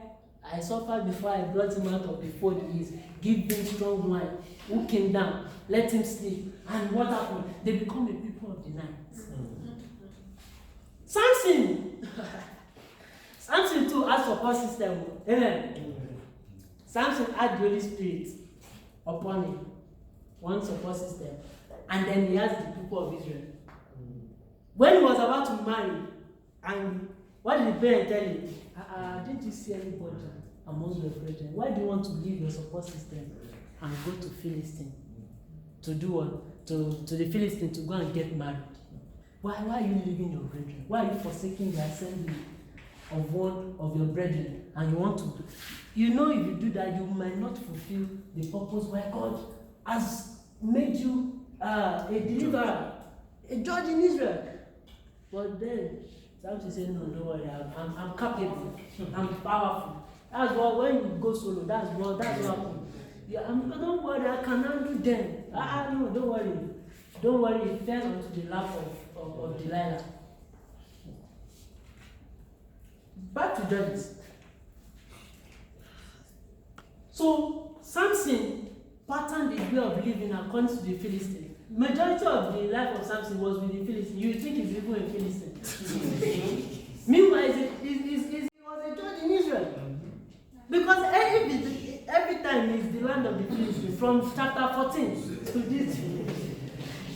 I suffered before I brought him out of the fold he is. Give him strong wine. Who came down? Let him sleep. And what happened? They become the people of the night. Samson! Samson too has support system. Amen. Samson had the Holy Spirit upon him. One support system. And then he has the people of Israel. When he was about to marry, and what did the parent tell him? Didn't you see anybody among your brethren? Why do you want to leave your support system and go to Philistine? To do what? To the Philistine to go and get married. Why are you leaving your brethren? Why are you forsaking the assembly of one of your brethren? And you want to do, if you do that, you might not fulfill the purpose where God has made you a deliverer, a judge in Israel. But then Samson said, no, don't worry, I'm capable, I'm powerful. That's what, when you go solo, that's what happens. Yeah, don't worry, I can handle them. No, don't worry. Don't worry, it fell onto the lap of Delilah. Back to Judges. So, Samson patterned his way of living according to the Philistines. Majority of the life of Samson was with the Philistines. You think he's even a Philistine. Meanwhile, he was a judge in Israel. Because every time he's the land of the Philistines, from chapter 14 to this,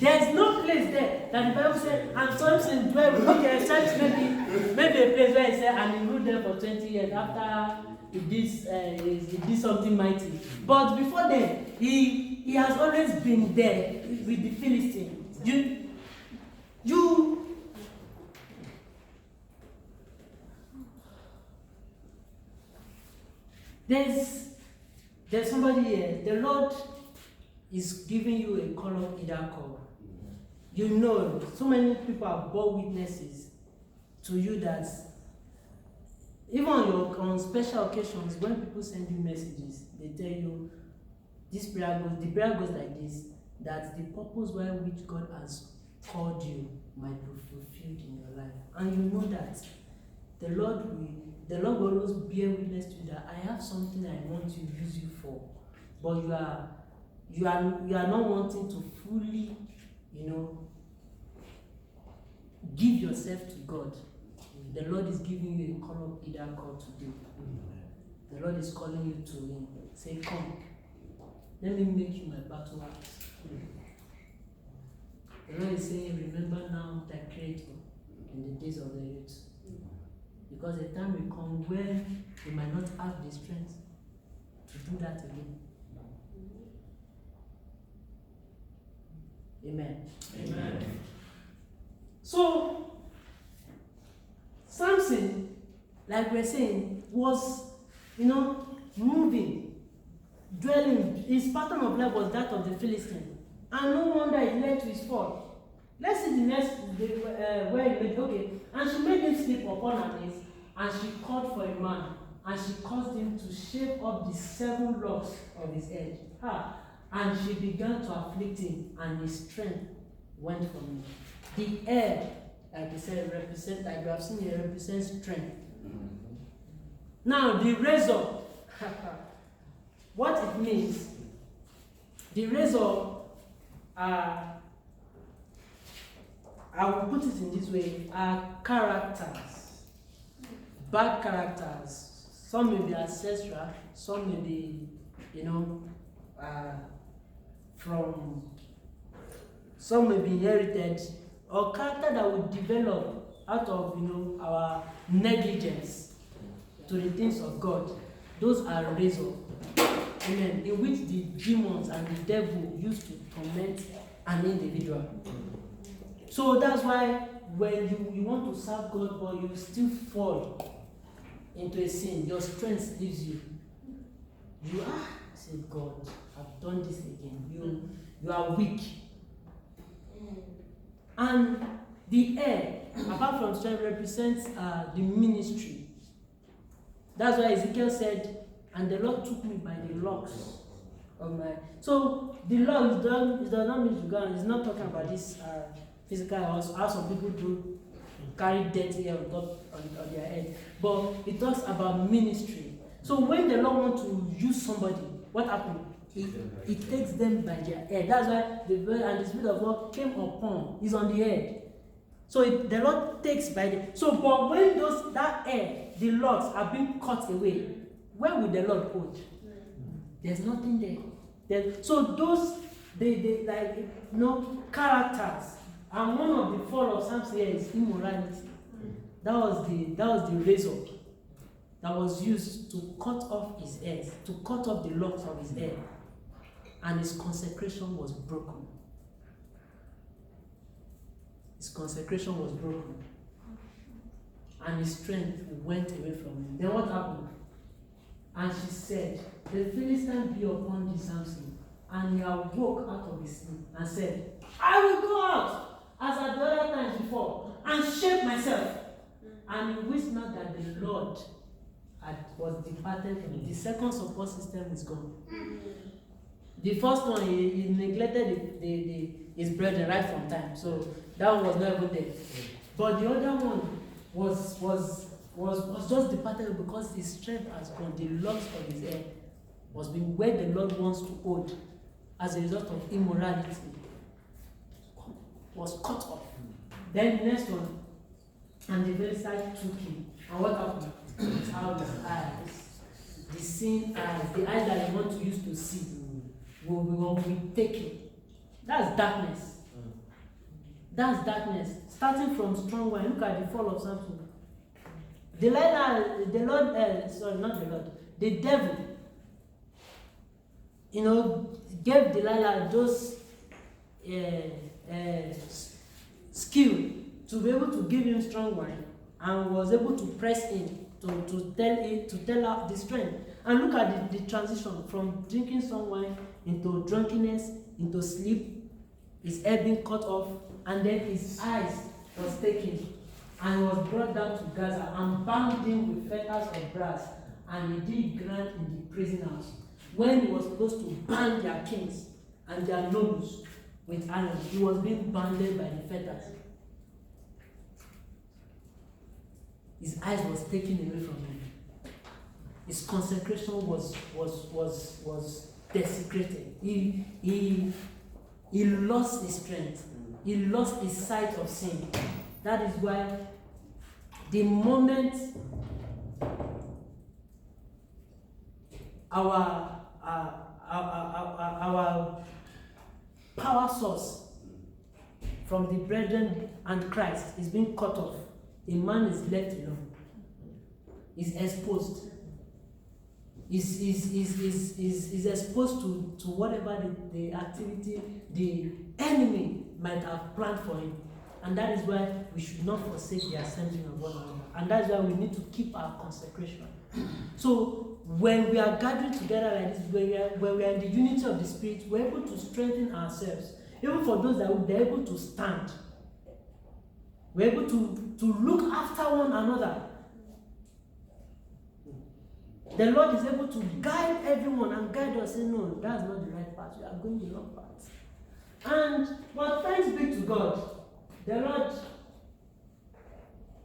There's no place there that the Bible said, and Samson dwelt. Okay, except maybe a place where he said, and he ruled there for 20 years after he did something mighty. But before then, he has always been there with the Philistines. There's somebody here. The Lord is giving you a color either color. You know, so many people have bore witnesses to you that even on special occasions, when people send you messages, they tell you the prayer goes like this, that the purpose by which God has called you might be fulfilled in your life. And you know that the Lord will always bear witness to you that I have something I want to use you for, but you are not wanting to fully, give yourself to God. The Lord is giving you a call either call today. The Lord is calling you to Him. Say, come, let me make you my battle axe. The Lord is saying, remember now thy Creator in the days of the youth. Because the time will come when you might not have the strength to do that again. Amen. Amen. So, Samson, like we're saying, was, moving, dwelling. His pattern of life was that of the Philistine. And no wonder it led to his fall. Let's see the next, where he went. Okay. And she made him sleep upon her knees, and she called for a man, and she caused him to shave off the 7 locks of his head. And she began to afflict him, and his strength went from him. The air, like we said, like we have seen here, represents strength. Now, the razor, what it means, the razor, I will put it in this way, are characters, bad characters. Some may be ancestral, some may be, some may be inherited, or character that will develop out of our negligence to the things of God. Those are razor. Amen. In which the demons and the devil used to torment an individual. So that's why when you want to serve God but you still fall into a sin, your strength leaves you. You say, God, I've done this again. You are weak. And the air, apart from strength, represents the ministry. That's why Ezekiel said, and the Lord took me by the locks of my. So the Lord does not mean to go, and it's not talking about this physical house. How some people do carry dirty hair on top on their head. But it talks about ministry. So when the Lord wants to use somebody, what happens? He takes them by their head. That's why the Spirit of God came upon is on the head. So the Lord takes by the. So, but when that hair, the locks are being cut away, where will the Lord hold? There's nothing there. So those they characters. And one of the fall of Samson here is immorality. That was the razor that was used to cut off his hair, to cut off the locks of his hair. And his consecration was broken. His consecration was broken. And his strength went away from him. Then what happened? And she said, the Philistine be upon thee, Samson. And he awoke out of his sleep and said, I will go out as at the other times before and shake myself. And he wished not that the Lord was departed from him. The second support system is gone. The first one, he neglected his brethren right from time. So that one was not even there. But the other one was just departed because his strength has gone. The locks of his hair was being where the Lord wants to hold as a result of immorality was cut off. Then the next one, and the Philistine took him. And what happened? Out his eyes, the seeing eyes, the eyes that you want to use to see, will be taken. That's darkness. That's darkness. Starting from strong wine. Look at the fall of Samson. Delilah, the Lord, sorry, not the Lord, the devil, gave Delilah those skill to be able to give him strong wine, and was able to press in to tell her the strength. And look at the transition from drinking strong wine into drunkenness, into sleep, his head being cut off, and then his eyes was taken and was brought down to Gaza and bound him with fetters of brass, and he did grant in the prison house when he was supposed to bind their kings and their nobles with iron. He was being bounded by the fetters. His eyes was taken away from him. His consecration was desecrated. He lost his strength. He lost his sight of sin. That is why the moment our power source from the brethren and Christ is being cut off, a man is left alone, is exposed, is exposed to whatever the activity the enemy might have planned for him. And that is why we should not forsake the assembling of one another. And that's why we need to keep our consecration. So when we are gathering together like this, when we are in the unity of the Spirit, we're able to strengthen ourselves. Even for those that will be able to stand. We're able to look after one another. The Lord is able to guide everyone and guide us, say, no, that's not the right path. You are going the wrong path. But thanks be to God. The Lord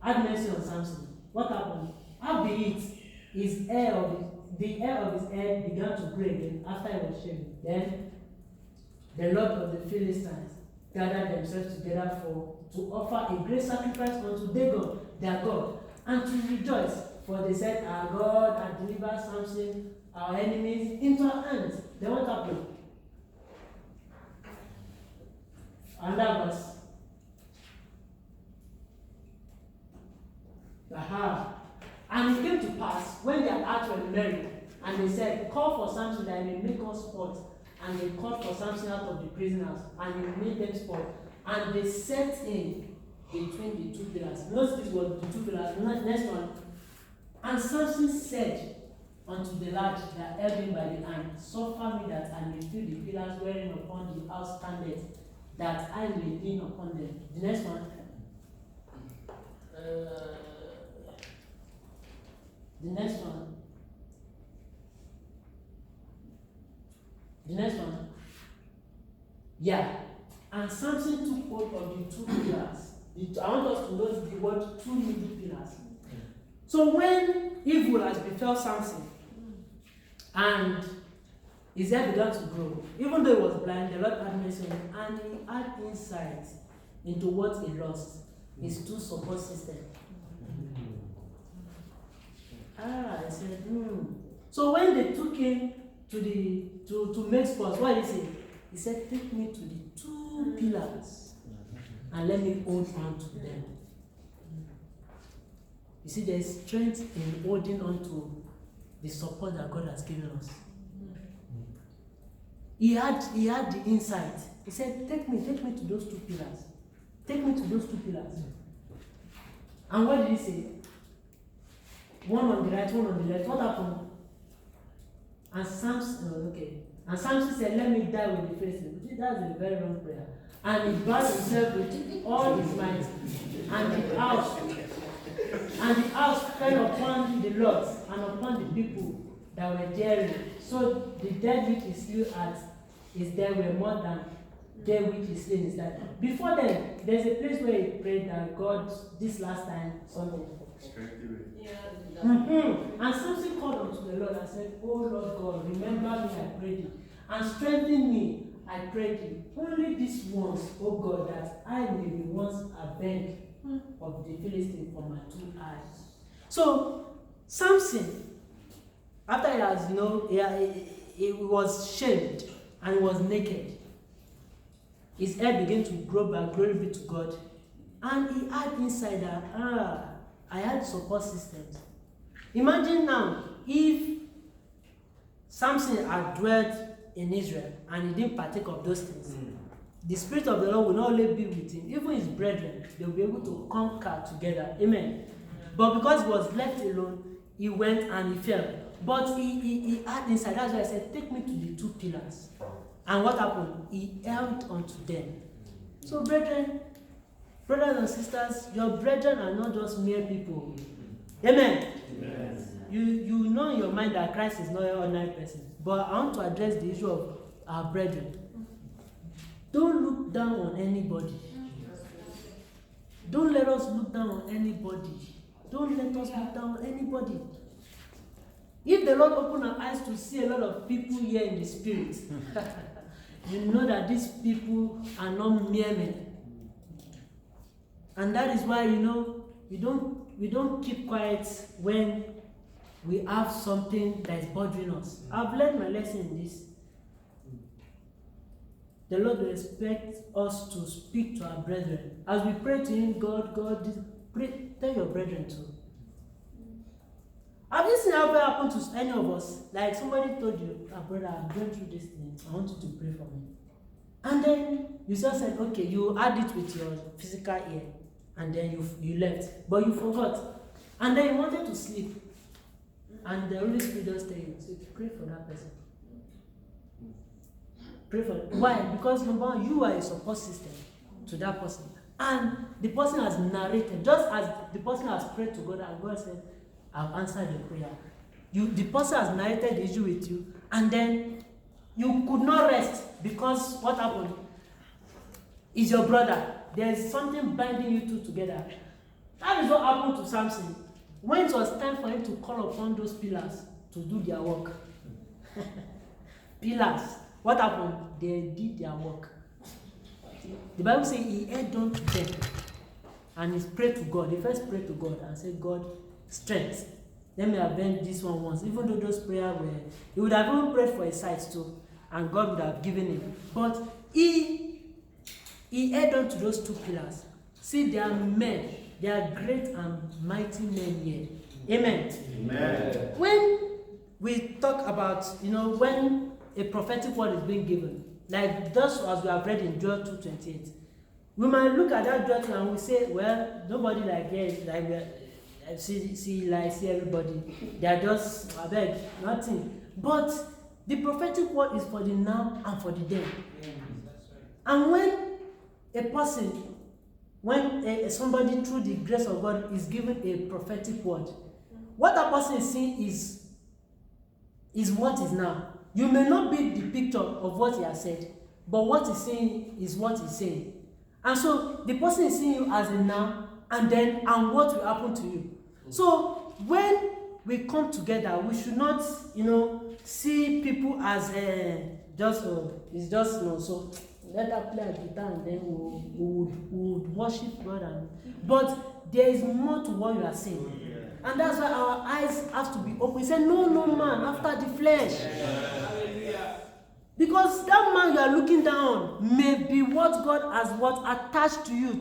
had mercy on Samson. What happened? Howbeit, the hair of his head began to grow again after he was shaven. Then the Lord of the Philistines gathered themselves together to offer a great sacrifice unto Dagon, their God, and to rejoice. For they said, our God had delivered Samson, our enemies, into our hands. Then what happened? Another verse. And it came to pass when their hearts were merry, and they said, call for Samson that he may make us sport. And they called for Samson out of the prison house, and he made them sport. And they set him between the two pillars. Notice this was the two pillars. Next one. And Samson said unto the lad that held him by the hand, suffer me that I may feel the pillars wherein upon the house standeth, that I may lean upon them. The next one. The next one. The next one. Yeah. And Samson took hold of the two pillars. I want us to notice the word two middle pillars. So when evil has befell Samson and his head began to grow, even though he was blind, the Lord had mercy on him, and he had insight into what he lost, his two support systems. I said, So when they took him to make sports, what did he say? He said, take me to the two pillars and let me hold on to them. You see, there's strength in holding on to the support that God has given us. He had the insight. He said, take me to those two pillars. Take me to those two pillars. And what did he say? One on the right, one on the left. What happened? And Samson said, let me die with the Philistines. That's a very long prayer. And he bowed himself with all his might. And the house fell upon the lords and upon the people that were daring. So the dead which he slew at his death were more than they which he slain his life. Before then, there's a place where he prayed that God, this last time, Sunday. And Samson called unto the Lord and said, oh Lord God, remember me, I pray thee, and strengthen me, I pray thee. Only this once, O God, that I may be once avenged of the Philistine for my two eyes. So Samson, after he has, he was shamed and he was naked. his hair began to grow back, glory be to God. And he had inside that, I had support systems. Imagine now, if Samson had dwelt in Israel and he didn't partake of those things, the Spirit of the Lord will not only be with him, even his brethren, they will be able to conquer together. Amen. But because he was left alone, he went and he fell. But he had inside, that's why I said, take me to the 2 pillars. And what happened? He held onto them. So brethren, brothers and sisters, your brethren are not just mere people. Amen. Amen. You know in your mind that Christ is not an ordinary person. But I want to address the issue of our brethren. Don't look down on anybody. Don't let us look down on anybody. Don't let us look down on anybody. If the Lord open our eyes to see a lot of people here in the spirit, you know that these people are not mere men. And that is why, we don't keep quiet when we have something that is bothering us. I've learned my lesson in this. The Lord will expect us to speak to our brethren. As we pray to Him, God, pray, tell your brethren too. Have you seen how it happen to any of us? Like somebody told you, brother, I'm going through this thing. I want you to pray for me. And then you just said, okay, you add it with your physical ear. And then you left. But you forgot. And then you wanted to sleep. And the Holy Spirit just tell you, so pray for that person. Pray for them. Why? Because number one, you are a support system to that person. And the person has narrated, just as the person has prayed to God and God said, I've answered your prayer. The person has narrated the issue with you, and then you could not rest because what happened is your brother. There's something binding you two together. That is what happened to Samson. When it was time for him to call upon those pillars to do their work. Pillars. What happened? They did their work. The Bible says he held on to them and he prayed to God. He first prayed to God and said, God, strength. Let me avenge this one once. Even though those prayers were, he would have even prayed for his sight too, and God would have given him. But he held on to those 2 pillars. See, they are men. They are great and mighty men here. Amen. Amen. When we talk about, when a prophetic word is being given, like just as we have read in Joel 2:28, we might look at that Joel and we say, well, nobody like here, like see everybody. They are just, nothing. But the prophetic word is for the now and for the then. And when a person, somebody through the grace of God is given a prophetic word, what that person is saying is what is now. You may not be the picture of what he has said, but what he's saying is what he's saying. And so the person is seeing you as a now, and what will happen to you. So when we come together, we should not, see people as it's just, so let her play a guitar and then we would worship God. But there is more to what you are saying. And that's why our eyes have to be open. We say, no man after the flesh. Because that man you are looking down may be what God has attached to you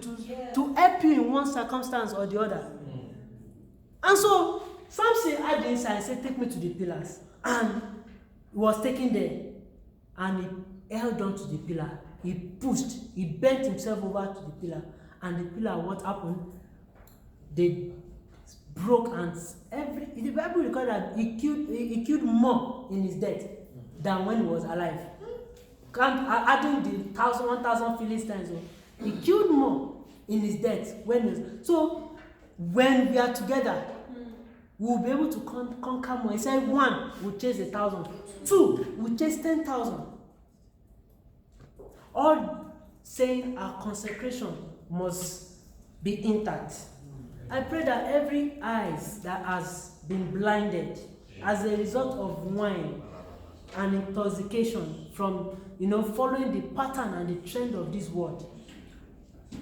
to help you in one circumstance or the other. And so Samson had the insight and said, take me to the pillars. And he was taken there. And he held on to the pillar. He pushed. He bent himself over to the pillar. And the pillar, what happened? They broke, and the Bible records that he killed more in his death than when he was alive. Adding the 1,000 Philistines, he killed more in his death so when we are together, we will be able to conquer more. He said 1 will chase 1,000, 2 will chase 10,000. All saying our consecration must be intact. I pray that every eyes that has been blinded as a result of wine and intoxication from following the pattern and the trend of this world,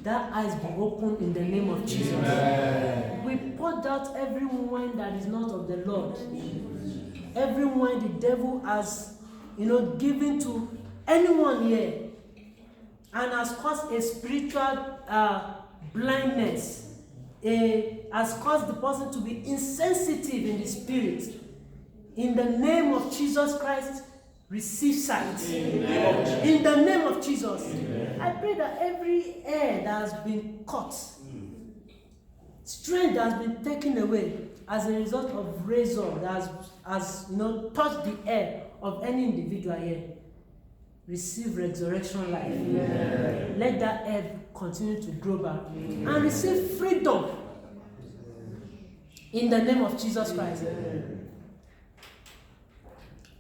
that eyes be opened in the name of Jesus. Amen. We poured out every wine that is not of the Lord. Every wine the devil has given to anyone here. and has caused a spiritual blindness. Has caused the person to be insensitive in the spirit. In the name of Jesus Christ, receive sight. Amen. In the name of Jesus. Amen. I pray that every hair that has been cut, strength that has been taken away as a result of razor that has touched the hair of any individual here, receive resurrection life. Amen. Let that hair continue to grow back. Amen. And receive freedom in the name of Jesus Christ. Amen.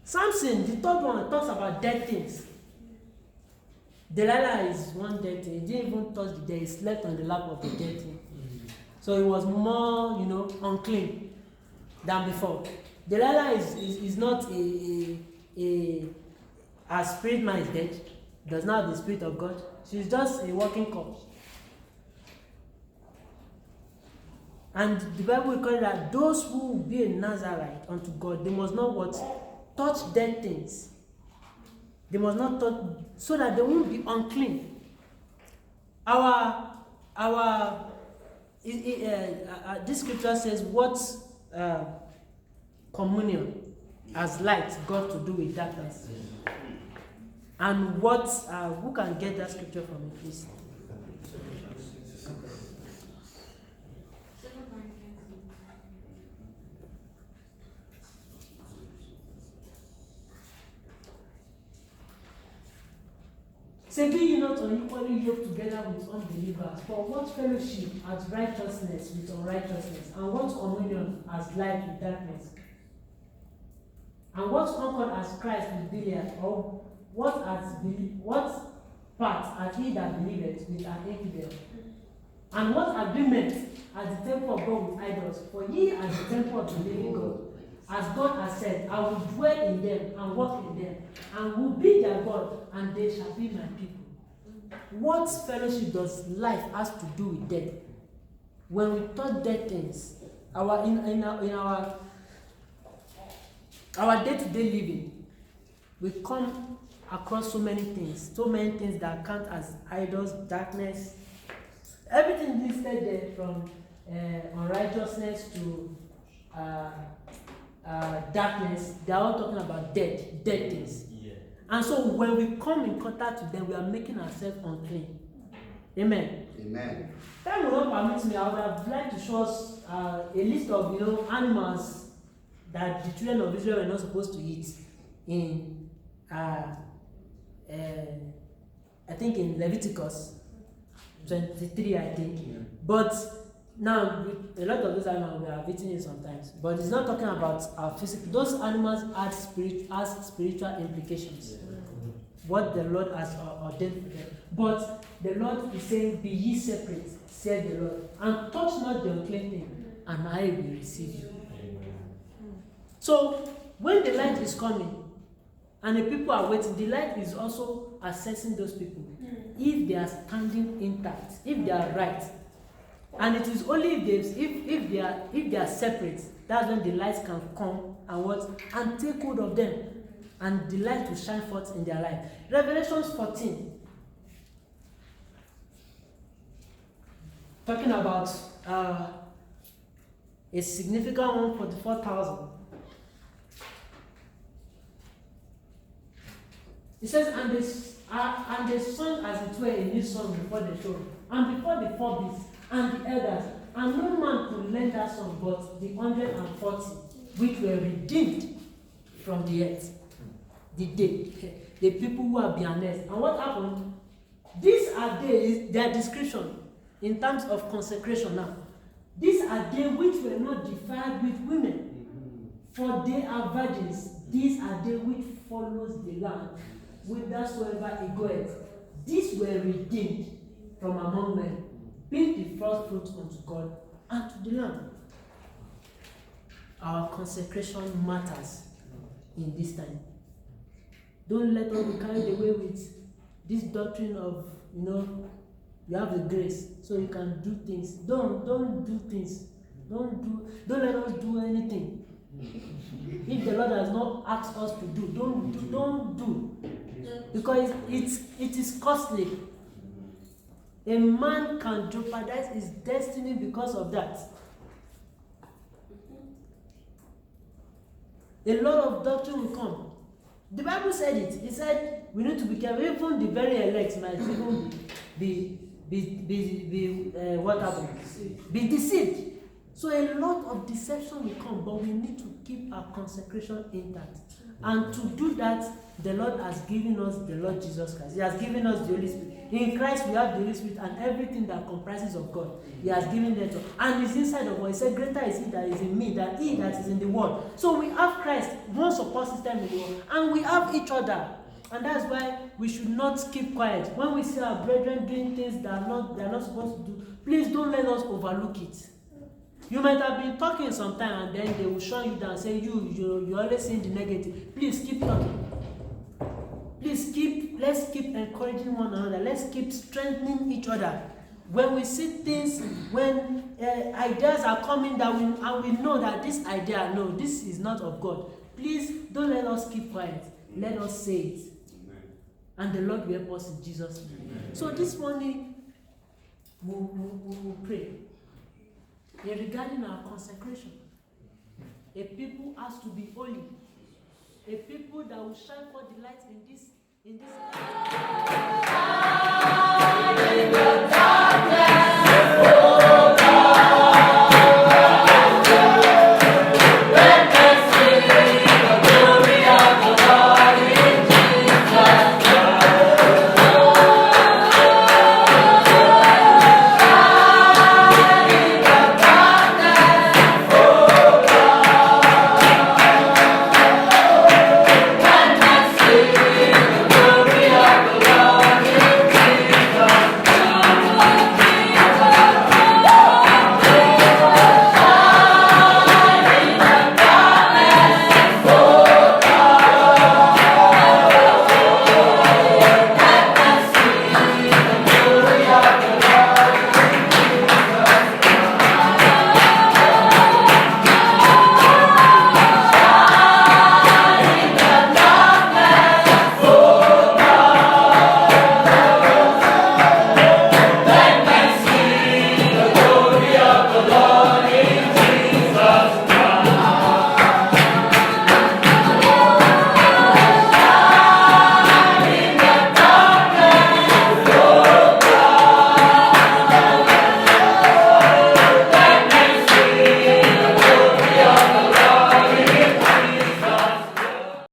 Samson, the third one, talks about dead things. Delilah is one dead thing. He didn't even touch the dead. He slept on the lap of the dead thing. So he was more, unclean than before. Delilah is not her spirit man is dead. Does not have the Spirit of God. She's just a walking corpse. And the Bible will call it that those who will be a Nazarite unto God, they must not what? Touch dead things. They must not touch, so that they won't be unclean. This scripture says, what communion has light got to do with darkness? And what, who can get that scripture for me, please? Say, be ye not unequally yoked together with unbelievers. For what fellowship has righteousness with unrighteousness? And what communion has light with darkness? And what concord has Christ with Belial? Or what part has he that believeth with an infidel? And what agreement has the temple of God with idols? For ye are the temple of the living God. As God has said, I will dwell in them and walk in them, and will be their God, and they shall be my people. What fellowship does life has to do with death? When we touch dead things, in our day-to-day living, we come across so many things that count as idols, darkness, everything listed there from unrighteousness to darkness. They are all talking about dead things. Yeah. And so when we come in contact with them, we are making ourselves unclean. Amen. Amen. Time will not permit me. I would have liked to show us a list of animals that the children of Israel were not supposed to eat in I think in Leviticus 23, I think. Yeah. But now, a lot of those animals we have eaten it sometimes, but it's not talking about our physical. Those animals have spiritual implications. Yeah. What the Lord has ordained for them. But the Lord is saying, "Be ye separate," said the Lord, "and touch not the unclean thing, and I will receive you." Amen. So, when the light is coming, and the people are waiting, the light is also assessing those people if they are standing intact, if they are right. And it is only if they are separate, that's when the light can come and take hold of them, and the light will shine forth in their life. Revelation 14, talking about a significant one for the 4,000. It says, and they sung as it were a new song before the throne, and before the four beasts, and the elders, and no man could learn that song but the 140 which were redeemed from the earth. The people who are bianese. And what happened? These are their description in terms of consecration now. These are they which were not defiled with women, for they are virgins. These are they which follows the Lamb whithersoever he goeth. These were redeemed from among men, being the first fruits unto God and to the Lamb. Our consecration matters in this time. Don't let us be carried away with this doctrine of, you have the grace, so you can do things. Don't do things. Don't let us do anything. If the Lord has not asked us to do, don't do. Because it is costly. A man can jeopardize his destiny because of that. A lot of doctrine will come. The Bible said it. It said we need to be careful. Even the very elect might even be what happened? Be deceived. So a lot of deception will come, but we need to keep our consecration intact. And to do that, the Lord has given us the Lord Jesus Christ. He has given us the Holy Spirit. In Christ we have the Holy Spirit and everything that comprises of God. He has given them to us. And it's inside of us. He said, greater is he that is in me than he that is in the world. So we have Christ, one support system in the world, and we have each other. And that's why we should not keep quiet. When we see our brethren doing things that they are not supposed to do, please don't let us overlook it. You might have been talking sometime and then they will shut you down and say, you always saying the negative. Please keep talking. Let's keep encouraging one another. Let's keep strengthening each other. When we see things, when ideas are coming and we know that this idea, no, this is not of God. Please don't let us keep quiet. Let us say it. Amen. And the Lord will help us in Jesus' name. Amen. So this morning, we'll pray. Regarding our consecration, a people has to be holy. A people that will shine forth the light in this